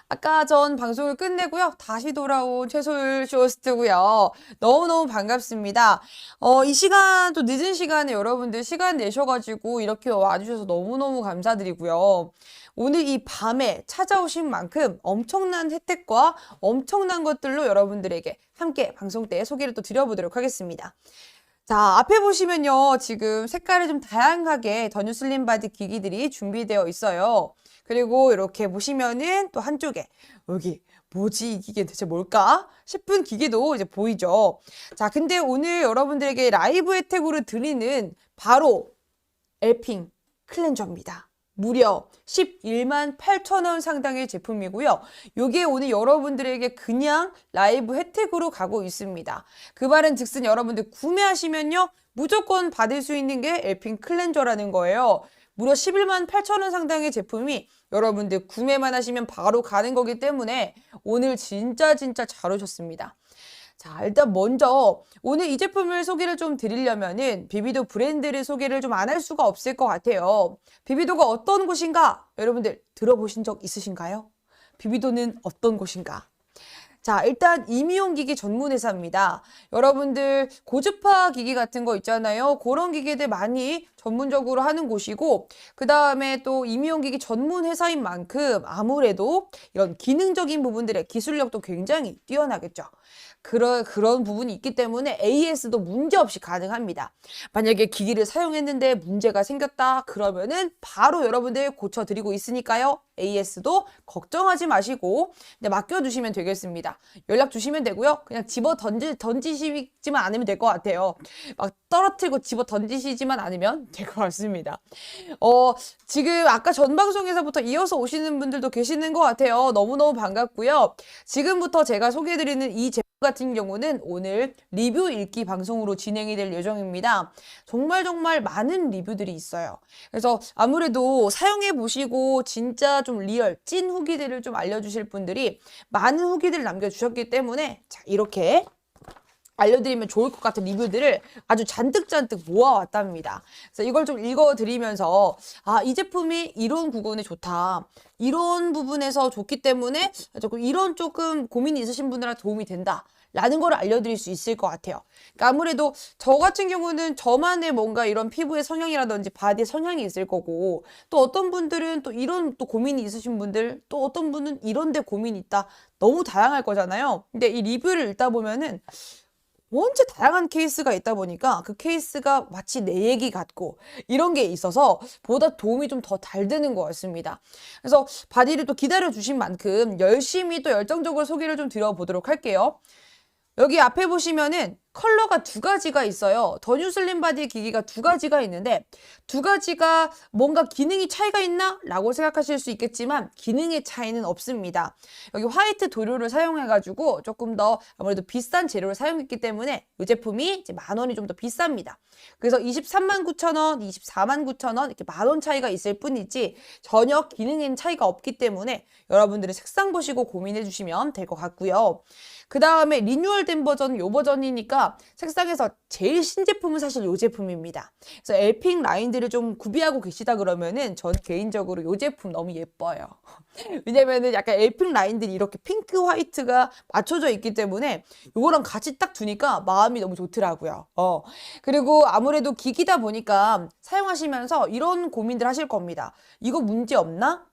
아까 전 방송을 끝내고요. 다시 돌아온 최소율 쇼호스트고요. 너무너무 반갑습니다. 이 시간 또 늦은 시간에 여러분들 시간 내셔가지고 이렇게 와주셔서 너무너무 감사드리고요. 오늘 이 밤에 찾아오신 만큼 엄청난 혜택과 엄청난 것들로 여러분들에게 함께 방송 때 소개를 또 드려보도록 하겠습니다. 자, 앞에 보시면요. 지금 색깔이 좀 다양하게 더뉴 슬림 바디 기기들이 준비되어 있어요. 그리고 이렇게 보시면은 또 한쪽에 여기 뭐지 이 기계 대체 뭘까 싶은 기계도 이제 보이죠. 자, 근데 오늘 여러분들에게 라이브 혜택으로 드리는 바로 엘핑 클렌저입니다. 무려 11만 8천 원 상당의 제품이고요. 이게 오늘 여러분들에게 그냥 라이브 혜택으로 가고 있습니다. 그 말은 즉슨 여러분들 구매하시면요. 무조건 받을 수 있는 게 엘핑 클렌저라는 거예요. 무려 11만 8천 원 상당의 제품이 여러분들 구매만 하시면 바로 가는 거기 때문에 오늘 진짜 잘 오셨습니다. 자, 일단 먼저 오늘 이 제품을 소개를 좀 드리려면은 비비도 브랜드를 소개를 좀 안 할 수가 없을 것 같아요. 비비도가 어떤 곳인가? 여러분들 들어보신 적 있으신가요? 비비도는 어떤 곳인가? 자, 일단 임의용기기 전문 회사입니다. 여러분들 고주파 기기 같은 거 있잖아요. 그런 기기들 많이 전문적으로 하는 곳이고, 그 다음에 또 임의용기기 전문 회사인 만큼 아무래도 이런 기능적인 부분들의 기술력도 굉장히 뛰어나겠죠. 그런 부분이 있기 때문에 AS도 문제없이 가능합니다. 만약에 기기를 사용했는데 문제가 생겼다 그러면은 바로 여러분들 고쳐드리고 있으니까요. AS도 걱정하지 마시고 맡겨주시면 되겠습니다. 연락 주시면 되고요. 그냥 집어 던지시지만 않으면 될 것 같아요. 막 떨어뜨리고 집어 던지시지만 않으면 될 것 같습니다. 지금 아까 전 방송에서부터 이어서 오시는 분들도 계시는 것 같아요. 너무너무 반갑고요. 지금부터 제가 소개해드리는 이 제품 같은 경우는 오늘 리뷰 읽기 방송으로 진행이 될 예정입니다. 정말 많은 리뷰들이 있어요. 그래서 아무래도 사용해 보시고 진짜 좀 리얼 찐 후기들을 좀 알려주실 분들이 많은 후기들을 남겨주셨기 때문에 자, 이렇게 알려드리면 좋을 것 같은 리뷰들을 아주 잔뜩 모아왔답니다. 그래서 이걸 좀 읽어드리면서 이 제품이 이런 부분에 좋다. 이런 부분에서 좋기 때문에 이런 조금 고민이 있으신 분들한테 도움이 된다. 라는 걸 알려드릴 수 있을 것 같아요. 그러니까 아무래도 저 같은 경우는 저만의 뭔가 이런 피부의 성향이라든지 바디의 성향이 있을 거고 또 어떤 분들은 또 이런 또 고민이 있으신 분들 또 어떤 분은 이런 데 고민이 있다. 너무 다양할 거잖아요. 근데 이 리뷰를 읽다 보면은 원체 다양한 케이스가 있다 보니까 그 케이스가 마치 내 얘기 같고 이런 게 있어서 보다 도움이 좀 더 잘 되는 것 같습니다. 그래서 바디를 또 기다려 주신 만큼 열심히 또 열정적으로 소개를 좀 드려보도록 할게요. 여기 앞에 보시면은 컬러가 두 가지가 있어요. 더뉴 슬림 바디 기기가 두 가지가 있는데 두 가지가 뭔가 기능이 차이가 있나? 라고 생각하실 수 있겠지만 기능의 차이는 없습니다. 여기 화이트 도료를 사용해가지고 조금 더 아무래도 비싼 재료를 사용했기 때문에 이 제품이 이제 10,000원이 좀 더 비쌉니다. 그래서 23만 9천 원, 24만 9천 원 이렇게 10,000원 차이가 있을 뿐이지 전혀 기능에는 차이가 없기 때문에 여러분들은 색상 보시고 고민해 주시면 될 것 같고요. 그 다음에 리뉴얼된 버전은 요 버전이니까 색상에서 제일 신제품은 사실 요 제품입니다. 그래서 엘핑 라인들을 좀 구비하고 계시다 그러면은 전 개인적으로 요 제품 너무 예뻐요. 왜냐면은 약간 엘핑 라인들이 이렇게 핑크 화이트가 맞춰져 있기 때문에 요거랑 같이 딱 두니까 마음이 너무 좋더라고요. 그리고 아무래도 기기다 보니까 사용하시면서 이런 고민들 하실 겁니다. 이거 문제 없나?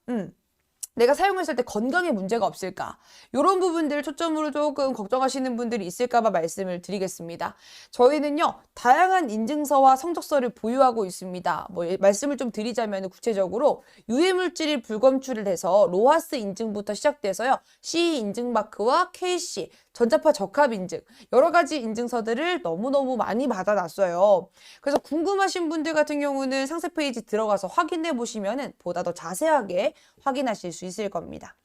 내가 사용했을 때 건강에 문제가 없을까? 이런 부분들 초점으로 조금 걱정하시는 분들이 있을까 봐 말씀을 드리겠습니다. 저희는요, 다양한 인증서와 성적서를 보유하고 있습니다. 말씀을 좀 드리자면 구체적으로 유해물질이 불검출을 해서 로하스 인증부터 시작돼서요, CE 인증 마크와 KC, 전자파 적합 인증, 여러 가지 인증서들을 너무너무 많이 받아놨어요. 그래서 궁금하신 분들 같은 경우는 상세 페이지 들어가서 확인해 보시면은 보다 더 자세하게 확인하실 수 있을 겁니다.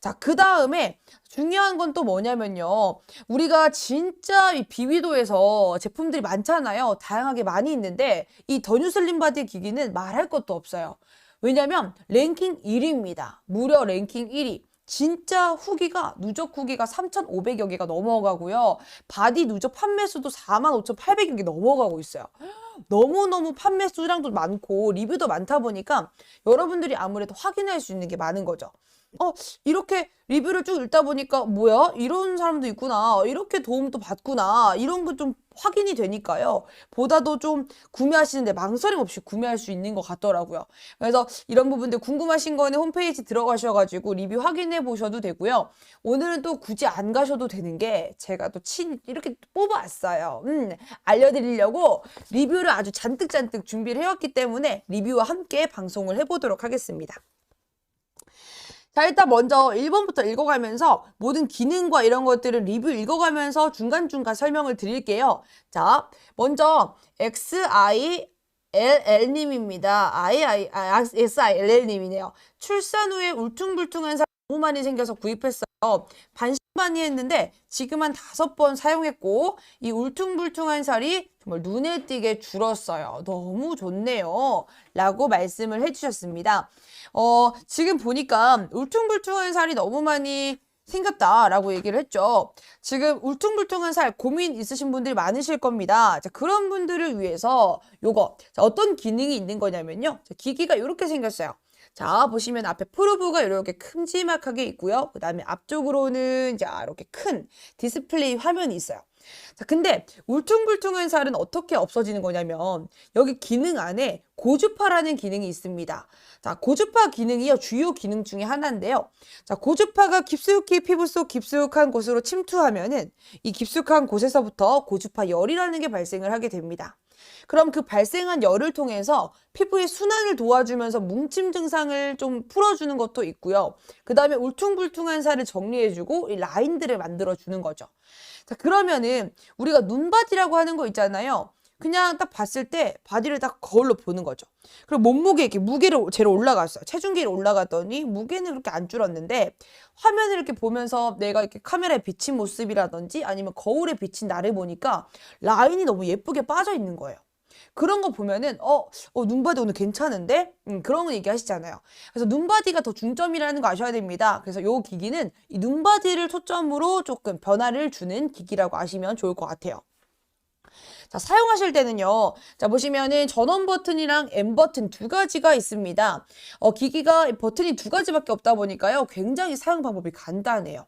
자, 그 다음에 중요한 건 또 뭐냐면요. 우리가 진짜 이 비비도에서 제품들이 많잖아요. 다양하게 많이 있는데 이 더뉴 슬림 바디 기기는 말할 것도 없어요. 왜냐면 랭킹 1위입니다. 무려 랭킹 1위. 진짜 후기가 누적 후기가 3,500여 개가 넘어가고요. 바디 누적 판매 수도 45,800여 개 넘어가고 있어요. 너무너무 판매 수량도 많고 리뷰도 많다 보니까 여러분들이 아무래도 확인할 수 있는 게 많은 거죠. 이렇게 리뷰를 쭉 읽다 보니까 뭐야? 이런 사람도 있구나. 이렇게 도움도 받구나. 이런 거 좀 확인이 되니까요. 보다도 좀 구매하시는데 망설임 없이 구매할 수 있는 것 같더라고요. 그래서 이런 부분들 궁금하신 거는 홈페이지 들어가셔가지고 리뷰 확인해 보셔도 되고요. 오늘은 또 굳이 안 가셔도 되는 게 제가 또 이렇게 뽑아왔어요. 알려드리려고 리뷰를 아주 잔뜩 준비를 해왔기 때문에 리뷰와 함께 방송을 해보도록 하겠습니다. 자, 일단 먼저 1번부터 읽어가면서 모든 기능과 이런 것들을 리뷰 읽어가면서 중간중간 설명을 드릴게요. 자, 먼저 XILL님입니다. SILL님이네요. 출산 후에 울퉁불퉁한 살 너무 많이 생겨서 구입했어요. 반신반의했는데 지금 한 5번 사용했고 이 울퉁불퉁한 살이 정말 눈에 띄게 줄었어요. 너무 좋네요. 라고 말씀을 해주셨습니다. 지금 보니까 울퉁불퉁한 살이 너무 많이 생겼다라고 얘기를 했죠. 지금 울퉁불퉁한 살 고민 있으신 분들이 많으실 겁니다. 자, 그런 분들을 위해서 요거 어떤 기능이 있는 거냐면요. 자, 기기가 이렇게 생겼어요. 자, 보시면 앞에 프로브가 이렇게 큼지막하게 있고요. 그 다음에 앞쪽으로는 자, 이렇게 큰 디스플레이 화면이 있어요. 자, 근데 울퉁불퉁한 살은 어떻게 없어지는 거냐면 여기 기능 안에 고주파라는 기능이 있습니다. 자, 고주파 기능이요. 주요 기능 중에 하나인데요. 자, 고주파가 깊숙이 피부 속 깊숙한 곳으로 침투하면은 이 깊숙한 곳에서부터 고주파 열이라는 게 발생을 하게 됩니다. 그럼 그 발생한 열을 통해서 피부의 순환을 도와주면서 뭉침 증상을 좀 풀어주는 것도 있고요. 그 다음에 울퉁불퉁한 살을 정리해주고 이 라인들을 만들어주는 거죠. 자, 그러면은 우리가 눈바디라고 하는 거 있잖아요. 그냥 딱 봤을 때 바디를 딱 거울로 보는 거죠. 그리고 몸무게 이렇게 무게를 재러 올라갔어요. 체중계를 올라갔더니 무게는 그렇게 안 줄었는데 화면을 이렇게 보면서 내가 이렇게 카메라에 비친 모습이라든지 아니면 거울에 비친 나를 보니까 라인이 너무 예쁘게 빠져 있는 거예요. 그런 거 보면은 눈바디 오늘 괜찮은데? 그런 거 얘기하시잖아요. 그래서 눈바디가 더 중점이라는 거 아셔야 됩니다. 그래서 이 기기는 이 눈바디를 초점으로 조금 변화를 주는 기기라고 아시면 좋을 것 같아요. 자, 사용하실 때는요. 자, 보시면은 전원 버튼이랑 M 버튼 두 가지가 있습니다. 기기가 버튼이 두 가지밖에 없다 보니까요. 굉장히 사용 방법이 간단해요.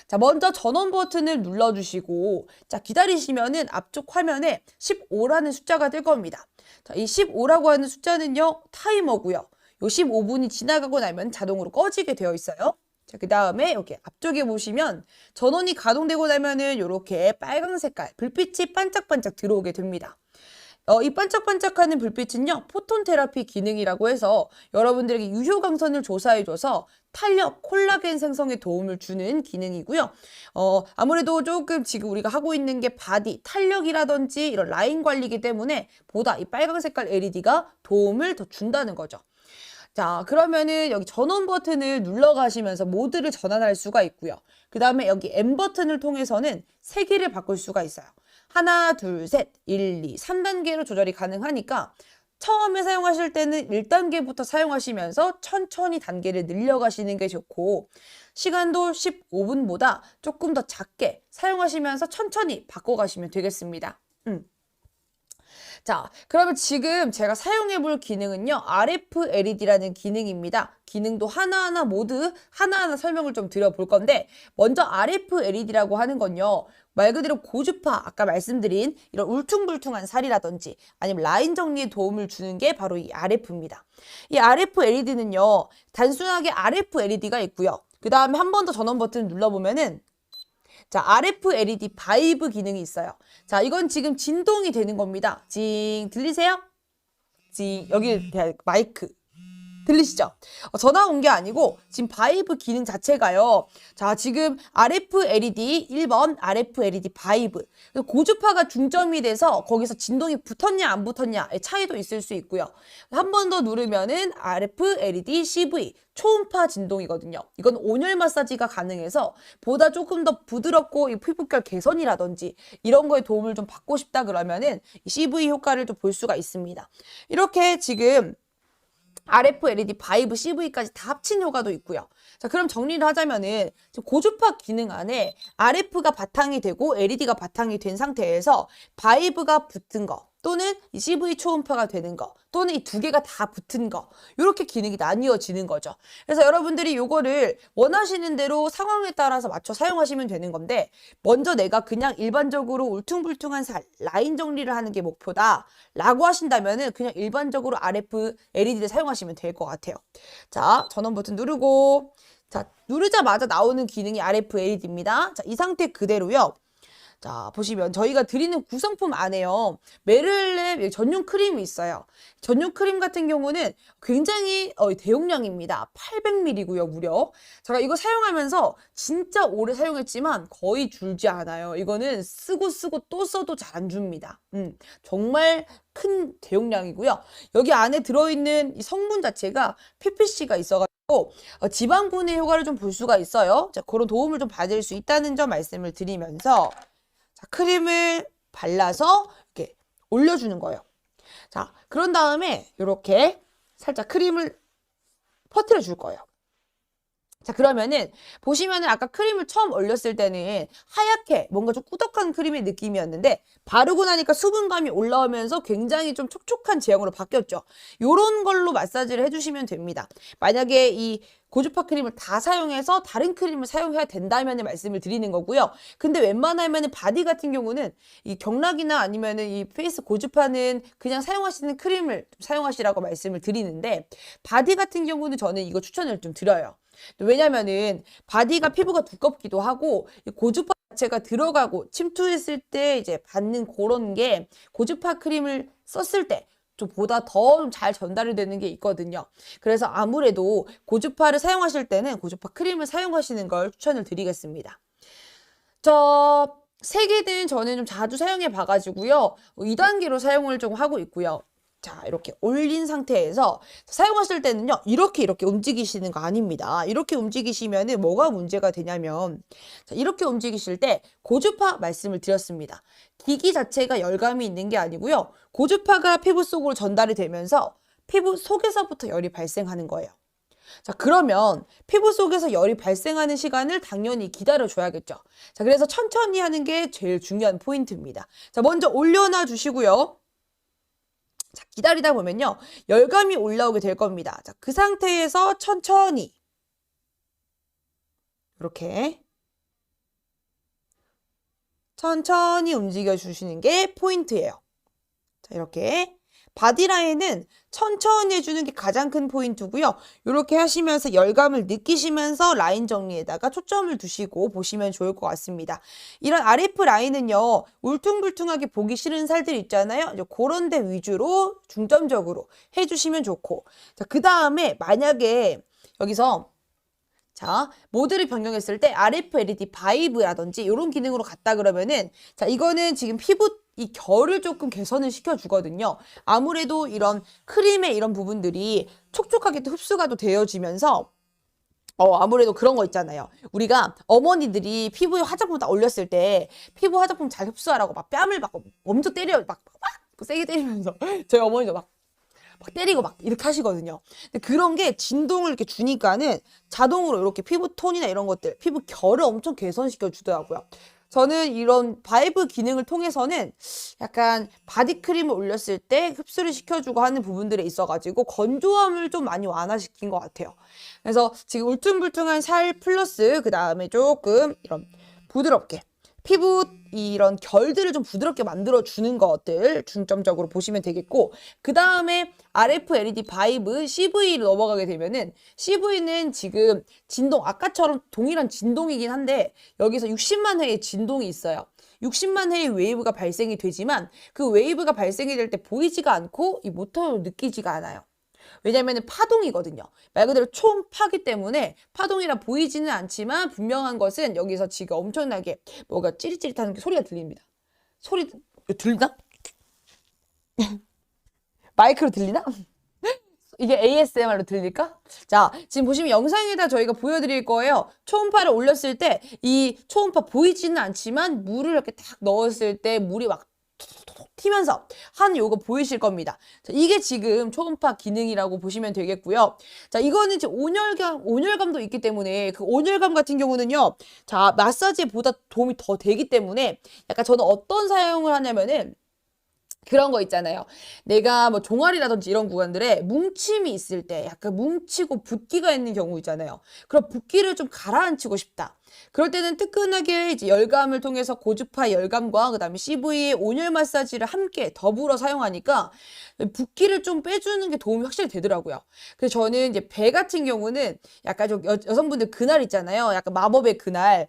자, 먼저 전원 버튼을 눌러주시고, 자, 기다리시면은 앞쪽 화면에 15라는 숫자가 뜰 겁니다. 자, 이 15라고 하는 숫자는요, 타이머고요. 요 15분이 지나가고 나면 자동으로 꺼지게 되어 있어요. 자, 그 다음에 여기 앞쪽에 보시면 전원이 가동되고 나면은 이렇게 빨강 색깔 불빛이 반짝반짝 들어오게 됩니다. 이 반짝반짝하는 불빛은요, 포톤 테라피 기능이라고 해서 여러분들에게 유효광선을 조사해줘서 탄력, 콜라겐 생성에 도움을 주는 기능이고요. 아무래도 조금 지금 우리가 하고 있는 게 바디, 탄력이라든지 이런 라인 관리이기 때문에 보다 이 빨강 색깔 LED가 도움을 더 준다는 거죠. 자, 그러면은 여기 전원 버튼을 눌러가시면서 모드를 전환할 수가 있고요. 그 다음에 여기 M 버튼을 통해서는 세기를 바꿀 수가 있어요. 하나, 둘, 셋, 1, 2, 3단계로 조절이 가능하니까 처음에 사용하실 때는 1단계부터 사용하시면서 천천히 단계를 늘려가시는 게 좋고 시간도 15분보다 조금 더 작게 사용하시면서 천천히 바꿔가시면 되겠습니다. 자, 그러면 지금 제가 사용해 볼 기능은요. RF LED라는 기능입니다. 기능도 하나하나 모두 하나하나 설명을 좀 드려볼 건데 먼저 RF LED라고 하는 건요. 말 그대로 고주파 아까 말씀드린 이런 울퉁불퉁한 살이라든지 아니면 라인 정리에 도움을 주는 게 바로 이 RF입니다. 이 RF LED는요. 단순하게 RF LED가 있고요. 그 다음에 한 번 더 전원 버튼을 눌러보면은 자, RF LED 바이브 기능이 있어요. 자, 이건 지금 진동이 되는 겁니다. 징, 들리세요? 징, 여기 마이크. 들리시죠? 전화 온 게 아니고 지금 바이브 기능 자체가요. 자, 지금 RF LED 1번 RF LED 바이브. 고주파가 중점이 돼서 거기서 진동이 붙었냐 안 붙었냐의 차이도 있을 수 있고요. 한 번 더 누르면은 RF LED CV 초음파 진동이거든요. 이건 온열 마사지가 가능해서 보다 조금 더 부드럽고 이 피부결 개선이라든지 이런 거에 도움을 좀 받고 싶다 그러면은 이 CV 효과를 좀 볼 수가 있습니다. 이렇게 지금 RF LED 바이브 CV까지 다 합친 효과도 있고요. 자, 그럼 정리를 하자면은 고주파 기능 안에 RF가 바탕이 되고 LED가 바탕이 된 상태에서 바이브가 붙은 거, 또는 이 CV 초음파가 되는 거, 또는 이 두 개가 다 붙은 거, 이렇게 기능이 나뉘어지는 거죠. 그래서 여러분들이 요거를 원하시는 대로 상황에 따라서 맞춰 사용하시면 되는 건데, 먼저 내가 그냥 일반적으로 울퉁불퉁한 라인 정리를 하는 게 목표다 라고 하신다면은 그냥 일반적으로 RF LED를 사용하시면 될 것 같아요. 자, 전원 버튼 누르고, 자, 누르자마자 나오는 기능이 RF LED입니다. 자, 이 상태 그대로요. 자, 보시면 저희가 드리는 구성품 안에요. 메를랩 전용 크림이 있어요. 전용 크림 같은 경우는 굉장히 대용량입니다. 800ml고요, 무려. 제가 이거 사용하면서 진짜 오래 사용했지만 거의 줄지 않아요. 이거는 쓰고 또 써도 잘 안 줍니다. 정말 큰 대용량이고요. 여기 안에 들어있는 이 성분 자체가 PPC가 있어가지고 지방분해 효과를 좀 볼 수가 있어요. 자, 그런 도움을 좀 받을 수 있다는 점 말씀을 드리면서, 자, 크림을 발라서 이렇게 올려주는 거예요. 자, 그런 다음에 이렇게 살짝 크림을 퍼뜨려 줄 거예요. 자, 그러면은 보시면은 아까 크림을 처음 올렸을 때는 하얗게 뭔가 좀 꾸덕한 크림의 느낌이었는데, 바르고 나니까 수분감이 올라오면서 굉장히 좀 촉촉한 제형으로 바뀌었죠. 요런 걸로 마사지를 해주시면 됩니다. 만약에 이 고주파 크림을 다 사용해서 다른 크림을 사용해야 된다면 말씀을 드리는 거고요. 근데 웬만하면 바디 같은 경우는 이 경락이나 아니면은 이 페이스 고주파는 그냥 사용하시는 크림을 좀 사용하시라고 말씀을 드리는데, 바디 같은 경우는 저는 이거 추천을 좀 드려요. 왜냐면은 바디가 피부가 두껍기도 하고 고주파 자체가 들어가고 침투했을 때 이제 받는 그런 게 고주파 크림을 썼을 때 좀 보다 더 잘 전달이 되는 게 있거든요. 그래서 아무래도 고주파를 사용하실 때는 고주파 크림을 사용하시는 걸 추천을 드리겠습니다. 저 3개는 저는 좀 자주 사용해 봐가지고요. 2단계로 사용을 좀 하고 있고요. 자, 이렇게 올린 상태에서 사용하실 때는요, 이렇게 움직이시는 거 아닙니다. 이렇게 움직이시면은 뭐가 문제가 되냐면, 자, 이렇게 움직이실 때 고주파 말씀을 드렸습니다. 기기 자체가 열감이 있는 게 아니고요. 고주파가 피부 속으로 전달이 되면서 피부 속에서부터 열이 발생하는 거예요. 자, 그러면 피부 속에서 열이 발생하는 시간을 당연히 기다려줘야겠죠. 자, 그래서 천천히 하는 게 제일 중요한 포인트입니다. 자, 먼저 올려놔 주시고요. 자, 기다리다 보면요, 열감이 올라오게 될 겁니다. 자, 그 상태에서 천천히 이렇게 천천히 움직여 주시는 게 포인트예요. 자, 이렇게 바디라인은 천천히 해주는 게 가장 큰 포인트고요. 이렇게 하시면서 열감을 느끼시면서 라인 정리에다가 초점을 두시고 보시면 좋을 것 같습니다. 이런 RF 라인은요, 울퉁불퉁하게 보기 싫은 살들 있잖아요. 이제 그런 데 위주로 중점적으로 해주시면 좋고, 자, 그 다음에 만약에 여기서 자, 모드를 변경했을 때 RF LED 바이브라든지 이런 기능으로 갔다 그러면은, 자, 이거는 지금 피부 이 결을 조금 개선을 시켜주거든요. 아무래도 이런 크림의 이런 부분들이 촉촉하게 또 흡수가 또 되어지면서 아무래도 그런 거 있잖아요. 우리가 어머니들이 피부에 화장품 딱 올렸을 때 피부 화장품 잘 흡수하라고 막 뺨을 막 엄청 때려요. 막 세게 때리면서 저희 어머니도 막 때리고 막 이렇게 하시거든요. 근데 그런 게 진동을 이렇게 주니까는 자동으로 이렇게 피부 톤이나 이런 것들, 피부 결을 엄청 개선시켜 주더라고요. 저는 이런 바이브 기능을 통해서는 약간 바디크림을 올렸을 때 흡수를 시켜주고 하는 부분들에 있어가지고 건조함을 좀 많이 완화시킨 것 같아요. 그래서 지금 울퉁불퉁한 살 플러스 그 다음에 조금 이런 부드럽게 피부 이런 결들을 좀 부드럽게 만들어주는 것들 중점적으로 보시면 되겠고, 그 다음에 RF LED 바이브 CV로 넘어가게 되면은, CV는 지금 진동, 아까처럼 동일한 진동이긴 한데 여기서 60만 회의 진동이 있어요. 60만 회의 웨이브가 발생이 되지만 그 웨이브가 발생이 될 때 보이지가 않고 이 모터로 느끼지가 않아요. 왜냐면은 파동이거든요. 말 그대로 초음파기 때문에 파동이라 보이지는 않지만 분명한 것은 여기서 지금 엄청나게 뭐가 찌릿찌릿하는 소리가 들립니다. 소리 들리나? 마이크로 들리나? 이게 ASMR로 들릴까? 자, 지금 보시면 영상에다 저희가 보여드릴 거예요. 초음파를 올렸을 때 이 초음파 보이지는 않지만 물을 이렇게 딱 넣었을 때 물이 막 톡톡톡 튀면서 하는 요거 보이실 겁니다. 자, 이게 지금 초음파 기능이라고 보시면 되겠고요. 자, 이거는 지금 온열감도 있기 때문에 그 온열감 같은 경우는요, 자, 마사지에 보다 도움이 더 되기 때문에 약간 저는 어떤 사용을 하냐면은 그런 거 있잖아요. 내가 뭐 종아리라든지 이런 구간들에 뭉침이 있을 때 약간 뭉치고 붓기가 있는 경우 있잖아요. 그럼 붓기를 좀 가라앉히고 싶다. 그럴 때는 뜨끈하게 이제 열감을 통해서 고주파 열감과 그다음에 CV의 온열 마사지를 함께 더불어 사용하니까 붓기를 좀 빼주는 게 도움이 확실히 되더라고요. 그래서 저는 이제 배 같은 경우는 약간 좀 여성분들 그날 있잖아요. 약간 마법의 그날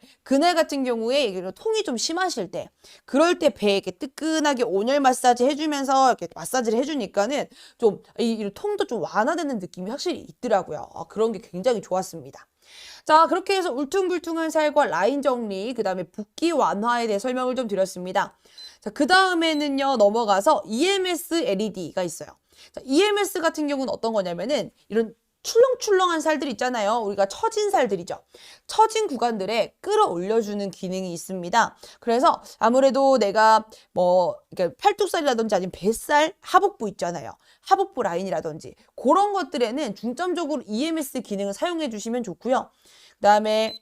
같은 경우에 이런 통이 좀 심하실 때 그럴 때 배에 이렇게 뜨끈하게 온열 마사지 해주면서 이렇게 마사지를 해주니까는 좀 이 통도 좀 완화되는 느낌이 확실히 있더라고요. 그런 게 굉장히 좋았습니다. 자, 그렇게 해서 울퉁불퉁한 살과 라인 정리, 그 다음에 붓기 완화에 대해 설명을 좀 드렸습니다. 자, 그 다음에는요, 넘어가서 EMS LED가 있어요. 자, EMS 같은 경우는 어떤 거냐면은 이런 출렁출렁한 살들 있잖아요. 우리가 처진 살들이죠. 처진 구간들에 끌어올려주는 기능이 있습니다. 그래서 아무래도 내가 뭐 그러니까 팔뚝살이라든지 아니면 뱃살, 하복부 있잖아요. 하복부 라인이라든지 그런 것들에는 중점적으로 EMS 기능을 사용해 주시면 좋고요. 그다음에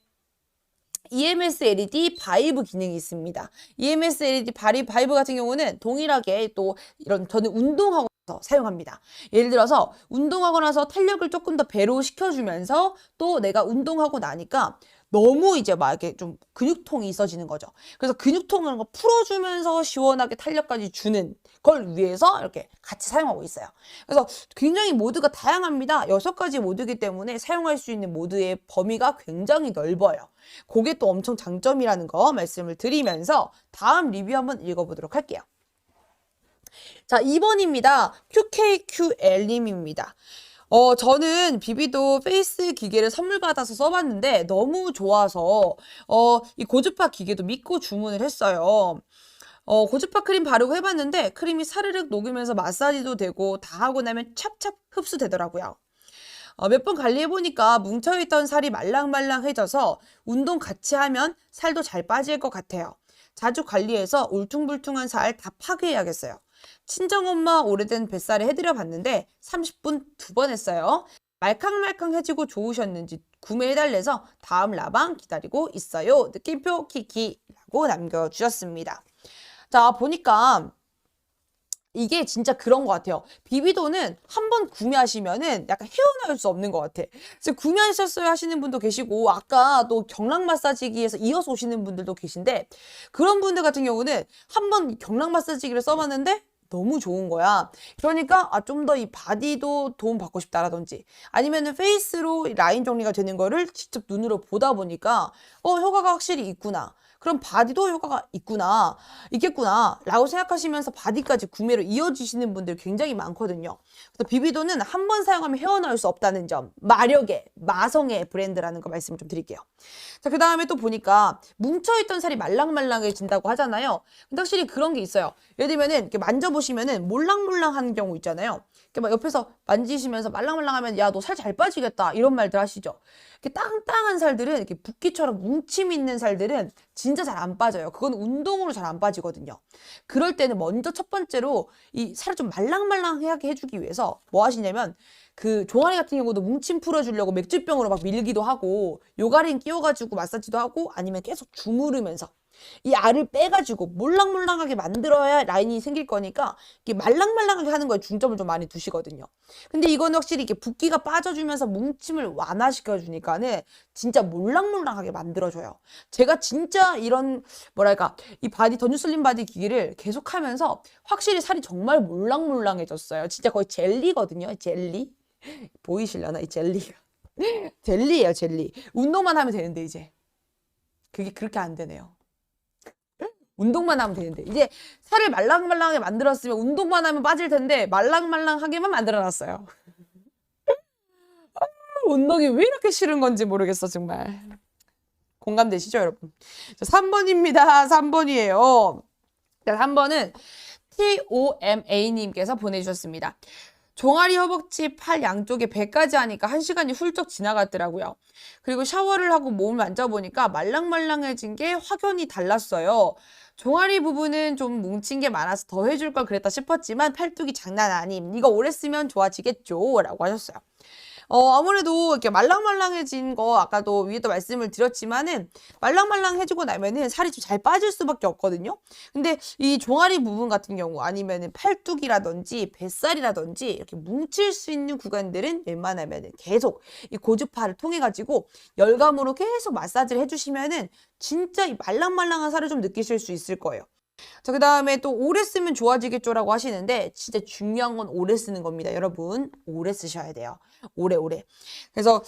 EMS LED 바이브 기능이 있습니다. EMS LED 바이브 같은 경우는 동일하게 또 이런 저는 운동하고 나서 사용합니다. 예를 들어서 운동하고 나서 탄력을 조금 더 배로 시켜주면서 또 내가 운동하고 나니까 너무 이제 막 이렇게 좀 근육통이 있어지는 거죠. 그래서 근육통을 풀어주면서 시원하게 탄력까지 주는 걸 위해서 이렇게 같이 사용하고 있어요. 그래서 굉장히 모드가 다양합니다. 6가지 모드이기 때문에 사용할 수 있는 모드의 범위가 굉장히 넓어요. 그게 또 엄청 장점이라는 거 말씀을 드리면서 다음 리뷰 한번 읽어보도록 할게요. 자, 2번입니다. QKQL님입니다. 저는 비비도 페이스 기계를 선물 받아서 써봤는데 너무 좋아서 이 고주파 기계도 믿고 주문을 했어요. 고주파 크림 바르고 해봤는데 크림이 사르륵 녹으면서 마사지도 되고 다 하고 나면 찹찹 흡수되더라고요. 몇 번 관리해보니까 뭉쳐있던 살이 말랑말랑해져서 운동 같이 하면 살도 잘 빠질 것 같아요. 자주 관리해서 울퉁불퉁한 살 다 파괴해야겠어요. 친정엄마 오래된 뱃살에 해드려 봤는데 30분 2번 했어요. 말캉말캉해지고 좋으셨는지 구매해달래서 다음 라방 기다리고 있어요. 느낌표 키키라고 남겨주셨습니다. 자, 보니까 이게 진짜 그런 것 같아요. 비비도는 한 번 구매하시면은 약간 헤어나올 수 없는 것 같아. 그래서 구매하셨어요 하시는 분도 계시고, 아까 또 경락 마사지기에서 이어서 오시는 분들도 계신데, 그런 분들 같은 경우는 한 번 경락 마사지기를 써봤는데, 너무 좋은 거야. 그러니까 좀 더 이 바디도 도움 받고 싶다라든지 아니면은 페이스로 라인 정리가 되는 거를 직접 눈으로 보다 보니까 효과가 확실히 있구나. 그럼 바디도 효과가 있겠구나 라고 생각하시면서 바디까지 구매로 이어지시는 분들 굉장히 많거든요. 그래서 비비도는 한 번 사용하면 헤어나올 수 없다는 점, 마력의, 마성의 브랜드라는 거 말씀을 좀 드릴게요. 자, 그 다음에 또 보니까 뭉쳐있던 살이 말랑말랑해진다고 하잖아요. 근데 확실히 그런 게 있어요. 예를 들면은 이렇게 만져보시면은 몰랑몰랑한 경우 있잖아요. 이렇게 막 옆에서 만지시면서 말랑말랑하면 야, 너 살 잘 빠지겠다 이런 말들 하시죠. 이렇게 땅땅한 살들은 이렇게 붓기처럼 뭉침 있는 살들은 진짜 잘 안 빠져요. 그건 운동으로 잘 안 빠지거든요. 그럴 때는 먼저 첫 번째로 이 살을 좀 말랑말랑하게 해주기 위해서 뭐 하시냐면 그 종아리 같은 경우도 뭉침 풀어주려고 맥주병으로 막 밀기도 하고 요가링 끼워가지고 마사지도 하고 아니면 계속 주무르면서 이 알을 빼가지고 몰랑몰랑하게 만들어야 라인이 생길 거니까 이게 말랑말랑하게 하는 거에 중점을 좀 많이 두시거든요. 근데 이건 확실히 이렇게 붓기가 빠져주면서 뭉침을 완화시켜주니까는 진짜 몰랑몰랑하게 만들어줘요. 제가 진짜 이런 뭐랄까 이 바디 더 뉴슬림 바디 기기를 계속하면서 확실히 살이 정말 몰랑몰랑해졌어요. 진짜 거의 젤리거든요. 젤리 보이실려나 이 젤리가 젤리예요 젤리. 운동만 하면 되는데 이제 그게 그렇게 안 되네요. 운동만 하면 되는데 이제 살을 말랑말랑하게 만들었으면 운동만 하면 빠질 텐데 말랑말랑하게만 만들어놨어요. 운동이 왜 이렇게 싫은 건지 모르겠어 정말. 공감되시죠 여러분? 3번입니다. 3번이에요. 3번은 TOMA님께서 보내주셨습니다. 종아리, 허벅지, 팔 양쪽에 배까지 하니까 1시간이 훌쩍 지나갔더라고요. 그리고 샤워를 하고 몸을 만져보니까 말랑말랑해진 게 확연히 달랐어요. 종아리 부분은 좀 뭉친 게 많아서 더 해줄 걸 그랬다 싶었지만 팔뚝이 장난 아님. 이거 오래 쓰면 좋아지겠죠? 라고 하셨어요. 아무래도 이렇게 말랑말랑해진 거 아까도 위에도 말씀을 드렸지만은 말랑말랑해지고 나면은 살이 좀 잘 빠질 수밖에 없거든요. 근데 이 종아리 부분 같은 경우 아니면은 팔뚝이라든지 뱃살이라든지 이렇게 뭉칠 수 있는 구간들은 웬만하면은 계속 이 고주파를 통해 가지고 열감으로 계속 마사지를 해주시면은 진짜 이 말랑말랑한 살을 좀 느끼실 수 있을 거예요. 자, 그 다음에 또 오래 쓰면 좋아지겠죠라고 하시는데 진짜 중요한 건 오래 쓰는 겁니다. 여러분 오래 쓰셔야 돼요. 오래. 그래서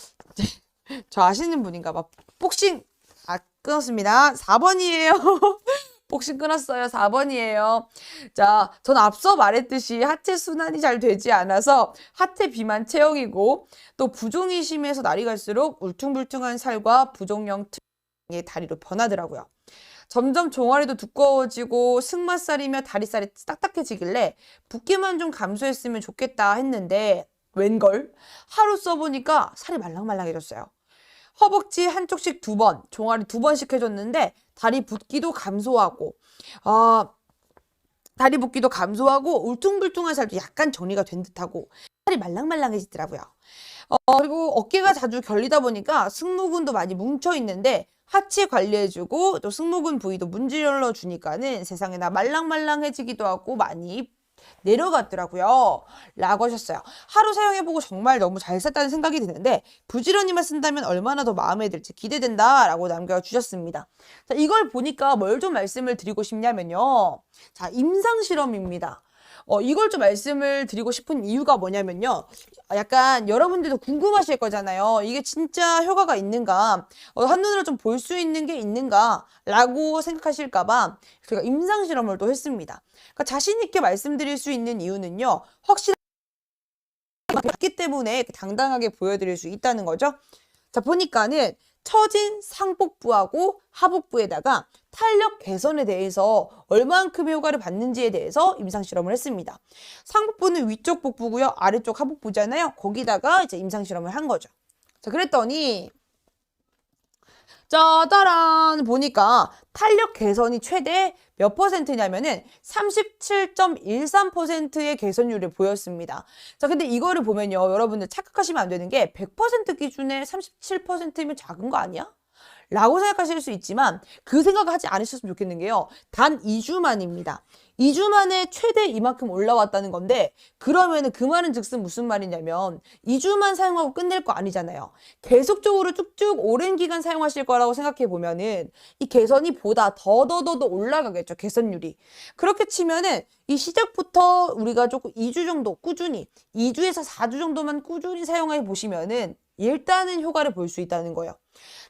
저 아시는 분인가 봐. 복싱 끊었습니다. 4번이에요. 복싱 끊었어요. 4번이에요. 자, 전 앞서 말했듯이 하체 순환이 잘 되지 않아서 하체 비만 체형이고 또 부종이 심해서 날이 갈수록 울퉁불퉁한 살과 부종형 의 다리로 변하더라고요. 점점 종아리도 두꺼워지고 승마살이며 다리살이 딱딱해지길래 붓기만 좀 감소했으면 좋겠다 했는데 웬걸? 하루 써보니까 살이 말랑말랑해졌어요. 허벅지 한쪽씩 2번, 종아리 2번씩 해줬는데 다리 붓기도 감소하고 다리 붓기도 감소하고 울퉁불퉁한 살도 약간 정리가 된 듯하고 살이 말랑말랑해지더라고요. 그리고 어깨가 자주 결리다 보니까 승모근도 많이 뭉쳐 있는데 하체 관리해주고 또 승모근 부위도 문질러 주니까는 세상에나 말랑말랑해지기도 하고 많이 내려갔더라고요. 라고 하셨어요. 하루 사용해보고 정말 너무 잘 썼다는 생각이 드는데 부지런히만 쓴다면 얼마나 더 마음에 들지 기대된다 라고 남겨주셨습니다. 자, 이걸 보니까 뭘 좀 말씀을 드리고 싶냐면요. 자, 임상실험입니다. 이걸 좀 말씀을 드리고 싶은 이유가 뭐냐면요. 약간 여러분들도 궁금하실 거잖아요. 이게 진짜 효과가 있는가? 한눈으로 좀 볼 수 있는 게 있는가? 라고 생각하실까봐 제가 임상실험을 또 했습니다. 그러니까 자신있게 말씀드릴 수 있는 이유는요. 확실히 맞기 때문에 당당하게 보여드릴 수 있다는 거죠. 자, 보니까는 처진 상복부하고 하복부에다가 탄력 개선에 대해서 얼만큼 효과를 받는지에 대해서 임상실험을 했습니다. 상복부는 위쪽 복부고요. 아래쪽 하복부잖아요. 거기다가 이제 임상실험을 한 거죠. 자, 그랬더니 짜다란 보니까 탄력 개선이 최대 몇 퍼센트냐면은 37.13%의 개선율을 보였습니다. 자, 근데 이거를 보면요. 여러분들 착각하시면 안 되는 게 100% 기준에 37%면 작은 거 아니야? 라고 생각하실 수 있지만 그 생각을 하지 않으셨으면 좋겠는 게요. 단 2주 만입니다. 2주 만에 최대 이만큼 올라왔다는 건데 그러면은 그 말은 즉슨 무슨 말이냐면 2주만 사용하고 끝낼 거 아니잖아요. 계속적으로 쭉쭉 오랜 기간 사용하실 거라고 생각해 보면은 이 개선이 보다 더 올라가겠죠. 개선율이. 그렇게 치면은 이 시작부터 우리가 조금 2주 정도 꾸준히 2주에서 4주 정도만 꾸준히 사용해 보시면은 일단은 효과를 볼 수 있다는 거예요.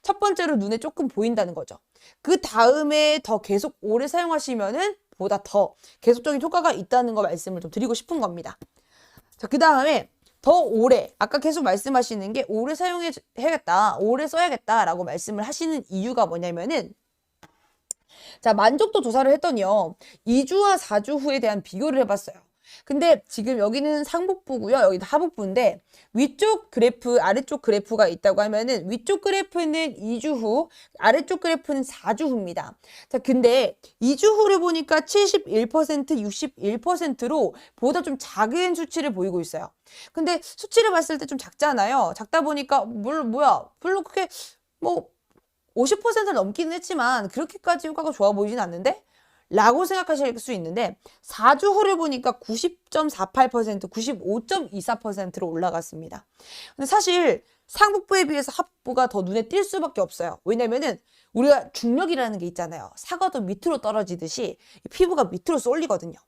첫 번째로 눈에 조금 보인다는 거죠. 그 다음에 더 계속 오래 사용하시면은 보다 더 계속적인 효과가 있다는 거 말씀을 좀 드리고 싶은 겁니다. 자, 그 다음에 더 오래, 아까 계속 말씀하시는 게 오래 사용해야겠다, 오래 써야겠다라고 말씀을 하시는 이유가 뭐냐면은 자, 만족도 조사를 했더니요. 2주와 4주 후에 대한 비교를 해봤어요. 근데 지금 여기는 상복부고요. 여기는 하복부인데 위쪽 그래프, 아래쪽 그래프가 있다고 하면은 위쪽 그래프는 2주 후, 아래쪽 그래프는 4주 후입니다. 자, 근데 2주 후를 보니까 71%, 61%로 보다 좀 작은 수치를 보이고 있어요. 근데 수치를 봤을 때 좀 작잖아요. 작다 보니까 뭐야? 별로 그렇게 뭐 50%를 넘기는 했지만 그렇게까지 효과가 좋아 보이진 않는데? 라고 생각하실 수 있는데 4주 후를 보니까 90.48%, 95.24%로 올라갔습니다. 근데 사실 상복부에 비해서 하복부가 더 눈에 띌 수밖에 없어요. 왜냐면은 우리가 중력이라는 게 있잖아요. 사과도 밑으로 떨어지듯이 피부가 밑으로 쏠리거든요.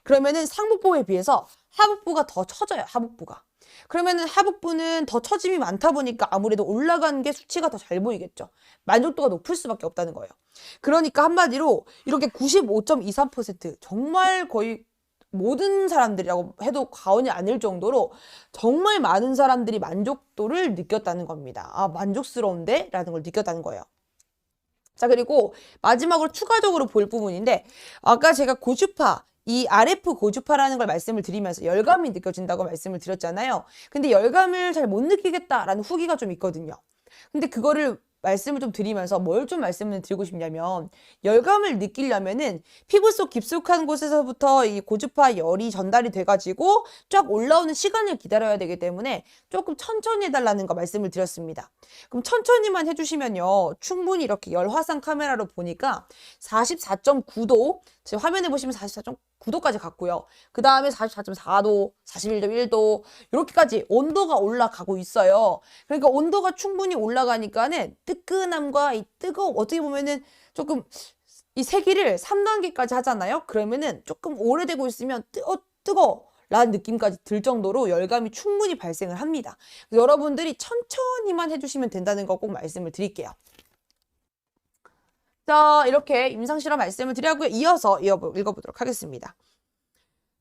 그러면은 상복부에 비해서 하복부가 더 처져요. 하복부가. 그러면은 하복부는 더 처짐이 많다 보니까 아무래도 올라간 게 수치가 더 잘 보이겠죠. 만족도가 높을 수밖에 없다는 거예요. 그러니까 한마디로 이렇게 95.23% 정말 거의 모든 사람들이라고 해도 과언이 아닐 정도로 정말 많은 사람들이 만족도를 느꼈다는 겁니다. 아, 만족스러운데? 라는 걸 느꼈다는 거예요. 자, 그리고 마지막으로 추가적으로 볼 부분인데 아까 제가 고주파 이 RF 고주파라는 걸 말씀을 드리면서 열감이 느껴진다고 말씀을 드렸잖아요. 근데 열감을 잘 못 느끼겠다라는 후기가 좀 있거든요. 근데 그거를 말씀을 좀 드리면서 뭘 좀 말씀을 드리고 싶냐면, 열감을 느끼려면은 피부 속 깊숙한 곳에서부터 이 고주파 열이 전달이 돼가지고 쫙 올라오는 시간을 기다려야 되기 때문에 조금 천천히 해달라는 거 말씀을 드렸습니다. 그럼 천천히만 해주시면요, 충분히 이렇게 열화상 카메라로 보니까 44.9도, 지금 화면에 보시면 44.9도까지 갔고요. 그 다음에 44.4도, 41.1도 이렇게까지 온도가 올라가고 있어요. 그러니까 온도가 충분히 올라가니까는 뜨끈함과 이 어떻게 보면은 조금 이 세기를 3단계까지 하잖아요. 그러면은 조금 오래되고 있으면 뜨거 라는 느낌까지 들 정도로 열감이 충분히 발생을 합니다. 여러분들이 천천히만 해주시면 된다는 거 꼭 말씀을 드릴게요. 자, 이렇게 임상실험 말씀을 드리고요. 이어서 읽어보도록 하겠습니다.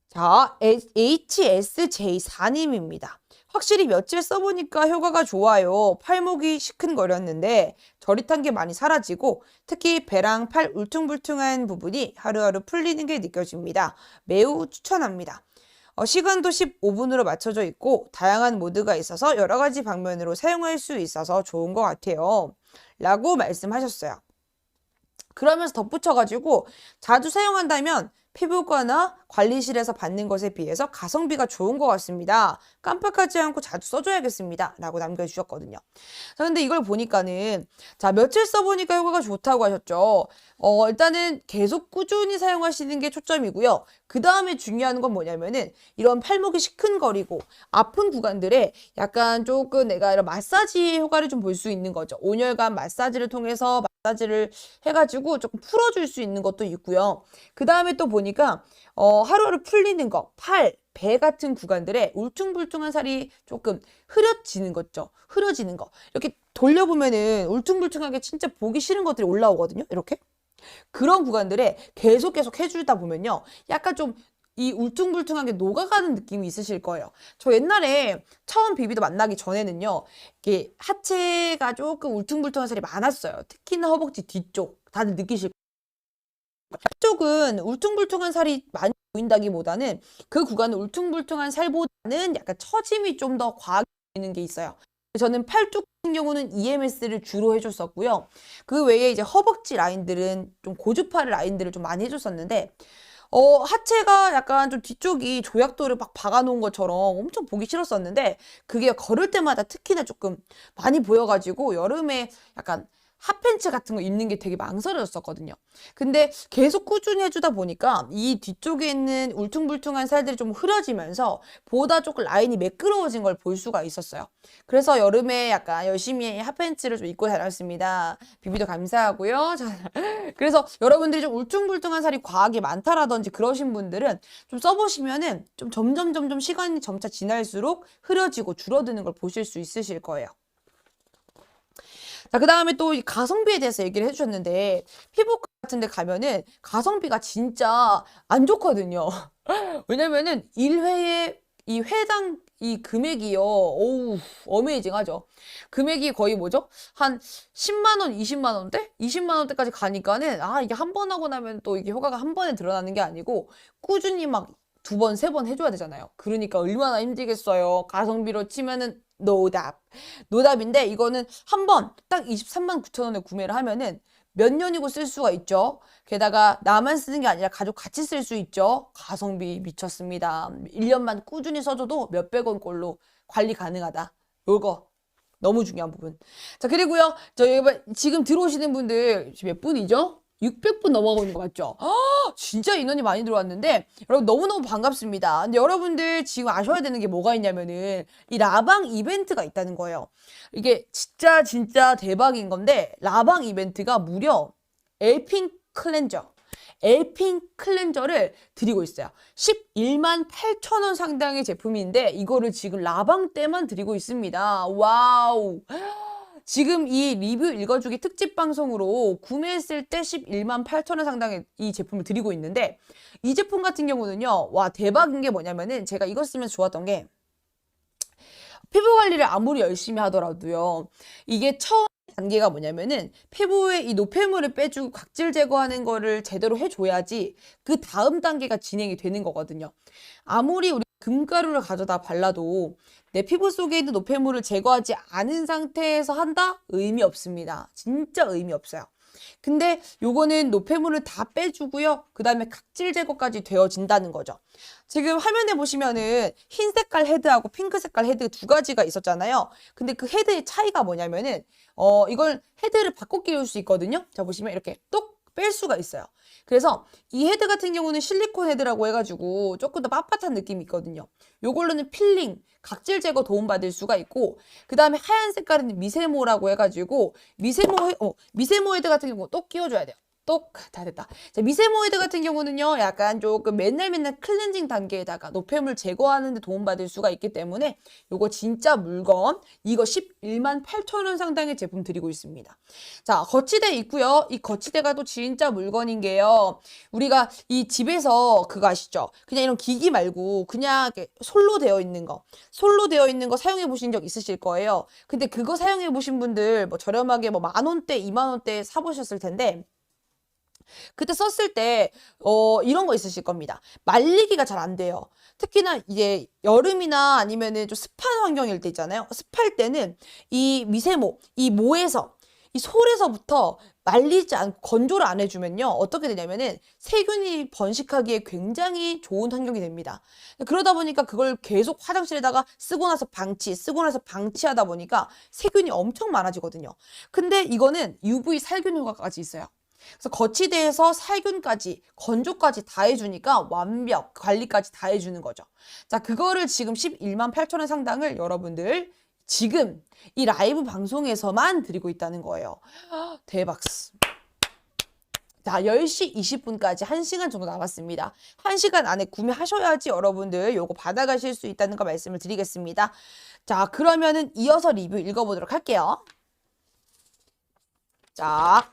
자, HSJ4님입니다. 확실히 며칠 써보니까 효과가 좋아요. 팔목이 시큰거렸는데 저릿한 게 많이 사라지고 특히 배랑 팔 울퉁불퉁한 부분이 하루하루 풀리는 게 느껴집니다. 매우 추천합니다. 시간도 15분으로 맞춰져 있고 다양한 모드가 있어서 여러 가지 방면으로 사용할 수 있어서 좋은 것 같아요. 라고 말씀하셨어요. 그러면서 덧붙여가지고 자주 사용한다면 피부과나 관리실에서 받는 것에 비해서 가성비가 좋은 것 같습니다. 깜빡하지 않고 자주 써줘야겠습니다. 라고 남겨주셨거든요. 자, 근데 이걸 보니까는, 자, 며칠 써보니까 효과가 좋다고 하셨죠. 일단은 계속 꾸준히 사용하시는 게 초점이고요. 그 다음에 중요한 건 뭐냐면은, 이런 팔목이 시큰거리고 아픈 구간들에 약간 조금 내가 이런 마사지 효과를 좀 볼 수 있는 거죠. 온열감 마사지를 통해서 마사지를 해가지고 조금 풀어줄 수 있는 것도 있고요. 그 다음에 또 보니까 하루하루 풀리는 거, 팔, 배 같은 구간들에 울퉁불퉁한 살이 조금 흐려지는 거죠. 흐려지는 거. 이렇게 돌려보면은 울퉁불퉁하게 진짜 보기 싫은 것들이 올라오거든요. 이렇게. 그런 구간들에 계속 해주다 보면요, 약간 좀 이 울퉁불퉁하게 녹아가는 느낌이 있으실 거예요. 저 옛날에 처음 비비도 만나기 전에는요, 이게 하체가 조금 울퉁불퉁한 살이 많았어요. 특히나 허벅지 뒤쪽. 다들 느끼실 거예요. 앞쪽은 울퉁불퉁한 살이 많이 보인다기보다는 그 구간은 울퉁불퉁한 살보다는 약간 처짐이 좀 더 과하게 보이는 게 있어요. 저는 팔뚝 같은 경우는 EMS를 주로 해줬었고요. 그 외에 이제 허벅지 라인들은 좀 고주파 라인들을 좀 많이 해줬었는데, 하체가 약간 좀 뒤쪽이 조약돌을 막 박아놓은 것처럼 엄청 보기 싫었었는데, 그게 걸을 때마다 특히나 조금 많이 보여가지고 여름에 약간 핫팬츠 같은 거 입는 게 되게 망설여졌었거든요. 근데 계속 꾸준히 해주다 보니까 이 뒤쪽에 있는 울퉁불퉁한 살들이 좀 흐려지면서 보다 조금 라인이 매끄러워진 걸 볼 수가 있었어요. 그래서 여름에 약간 열심히 핫팬츠를 좀 입고 다녔습니다. 비비도 감사하고요. 자, 그래서 여러분들이 좀 울퉁불퉁한 살이 과하게 많다라든지 그러신 분들은 좀 써보시면은 좀 점점 시간이 점차 지날수록 흐려지고 줄어드는 걸 보실 수 있으실 거예요. 자, 그 다음에 또 이 가성비에 대해서 얘기를 해주셨는데, 피부과 같은 데 가면은 가성비가 진짜 안 좋거든요. 왜냐면은 1회에 이 회당 이 금액이요. 어우, 어메이징 하죠. 금액이 거의 뭐죠? 한 10만 원, 20만 원대? 20만 원대까지 가니까는, 이게 한 번 하고 나면 또 이게 효과가 한 번에 드러나는 게 아니고, 꾸준히 막 2번, 3번 해줘야 되잖아요. 그러니까 얼마나 힘들겠어요. 가성비로 치면은 노답인데, 이거는 한 번 딱 23만 9천 원에 구매를 하면은 몇 년이고 쓸 수가 있죠. 게다가 나만 쓰는 게 아니라 가족 같이 쓸 수 있죠. 가성비 미쳤습니다. 1년만 꾸준히 써줘도 몇백 원 꼴로 관리 가능하다. 요거 너무 중요한 부분. 자, 그리고요, 저희 지금 들어오시는 분들 몇 분이죠? 600분 넘어가고 있는 거 맞죠? 진짜 인원이 많이 들어왔는데, 여러분 너무너무 반갑습니다. 근데 여러분들 지금 아셔야 되는 게 뭐가 있냐면은, 이 라방 이벤트가 있다는 거예요. 이게 진짜 대박인 건데, 라방 이벤트가 무려 엘핑 클렌저를 드리고 있어요. 11만 8천 원 상당의 제품인데, 이거를 지금 라방 때만 드리고 있습니다. 와우. 지금 이 리뷰 읽어주기 특집 방송으로 구매했을 때 11만 8천 원 상당의 이 제품을 드리고 있는데, 이 제품 같은 경우는요, 와, 대박인 게 뭐냐면은, 제가 이거 쓰면서 좋았던 게, 피부 관리를 아무리 열심히 하더라도요, 이게 처음 단계가 뭐냐면은, 피부에 이 노폐물을 빼주고 각질 제거하는 거를 제대로 해줘야지 그 다음 단계가 진행이 되는 거거든요. 아무리 우리 금가루를 가져다 발라도 내 피부 속에 있는 노폐물을 제거하지 않은 상태에서 한다? 의미 없습니다. 진짜 의미 없어요. 근데 요거는 노폐물을 다 빼주고요. 그 다음에 각질 제거까지 되어진다는 거죠. 지금 화면에 보시면은 흰 색깔 헤드하고 핑크 색깔 헤드 두 가지가 있었잖아요. 근데 그 헤드의 차이가 뭐냐면은 이걸 헤드를 바꿔 끼울 수 있거든요. 자, 보시면 이렇게 똑 뺄 수가 있어요. 그래서 이 헤드 같은 경우는 실리콘 헤드라고 해가지고 조금 더 빳빳한 느낌이 있거든요. 요걸로는 필링, 각질 제거 도움받을 수가 있고, 그 다음에 하얀 색깔은 미세모라고 해가지고 미세모 헤드 같은 경우 또 끼워줘야 돼요. 똑, 다 됐다. 자, 미세모 헤드 같은 경우는요, 약간 조금 맨날 클렌징 단계에다가 노폐물 제거하는 데 도움받을 수가 있기 때문에 요거 진짜 물건, 이거 11만 8천 원 상당의 제품 드리고 있습니다. 자, 거치대 있고요. 이 거치대가 또 진짜 물건인 게요. 우리가 이 집에서 그거 아시죠? 그냥 이런 기기 말고 그냥 이렇게 솔로 되어 있는 거 사용해 보신 적 있으실 거예요. 근데 그거 사용해 보신 분들 뭐 저렴하게 뭐 10,000원대, 20,000원대 사보셨을 텐데, 그때 썼을 때 이런 거 있으실 겁니다. 말리기가 잘 안 돼요. 특히나 이제 여름이나 아니면은 좀 습한 환경일 때 있잖아요. 습할 때는 이 미세모, 이 모에서 이 솔에서부터 말리지 않고 건조를 안 해주면요, 어떻게 되냐면은 세균이 번식하기에 굉장히 좋은 환경이 됩니다. 그러다 보니까 그걸 계속 화장실에다가 쓰고 나서 방치하다 보니까 세균이 엄청 많아지거든요. 근데 이거는 UV 살균 효과까지 있어요. 그래서 거치대에서 살균까지, 건조까지 다 해주니까 완벽 관리까지 다 해주는 거죠. 자, 그거를 지금 11만 8천 원 상당을 여러분들 지금 이 라이브 방송에서만 드리고 있다는 거예요. 대박. 자, 10시 20분까지 1시간 정도 남았습니다. 1시간 안에 구매하셔야지 여러분들 요거 받아가실 수 있다는 거 말씀을 드리겠습니다. 자, 그러면은 이어서 리뷰 읽어보도록 할게요. 자,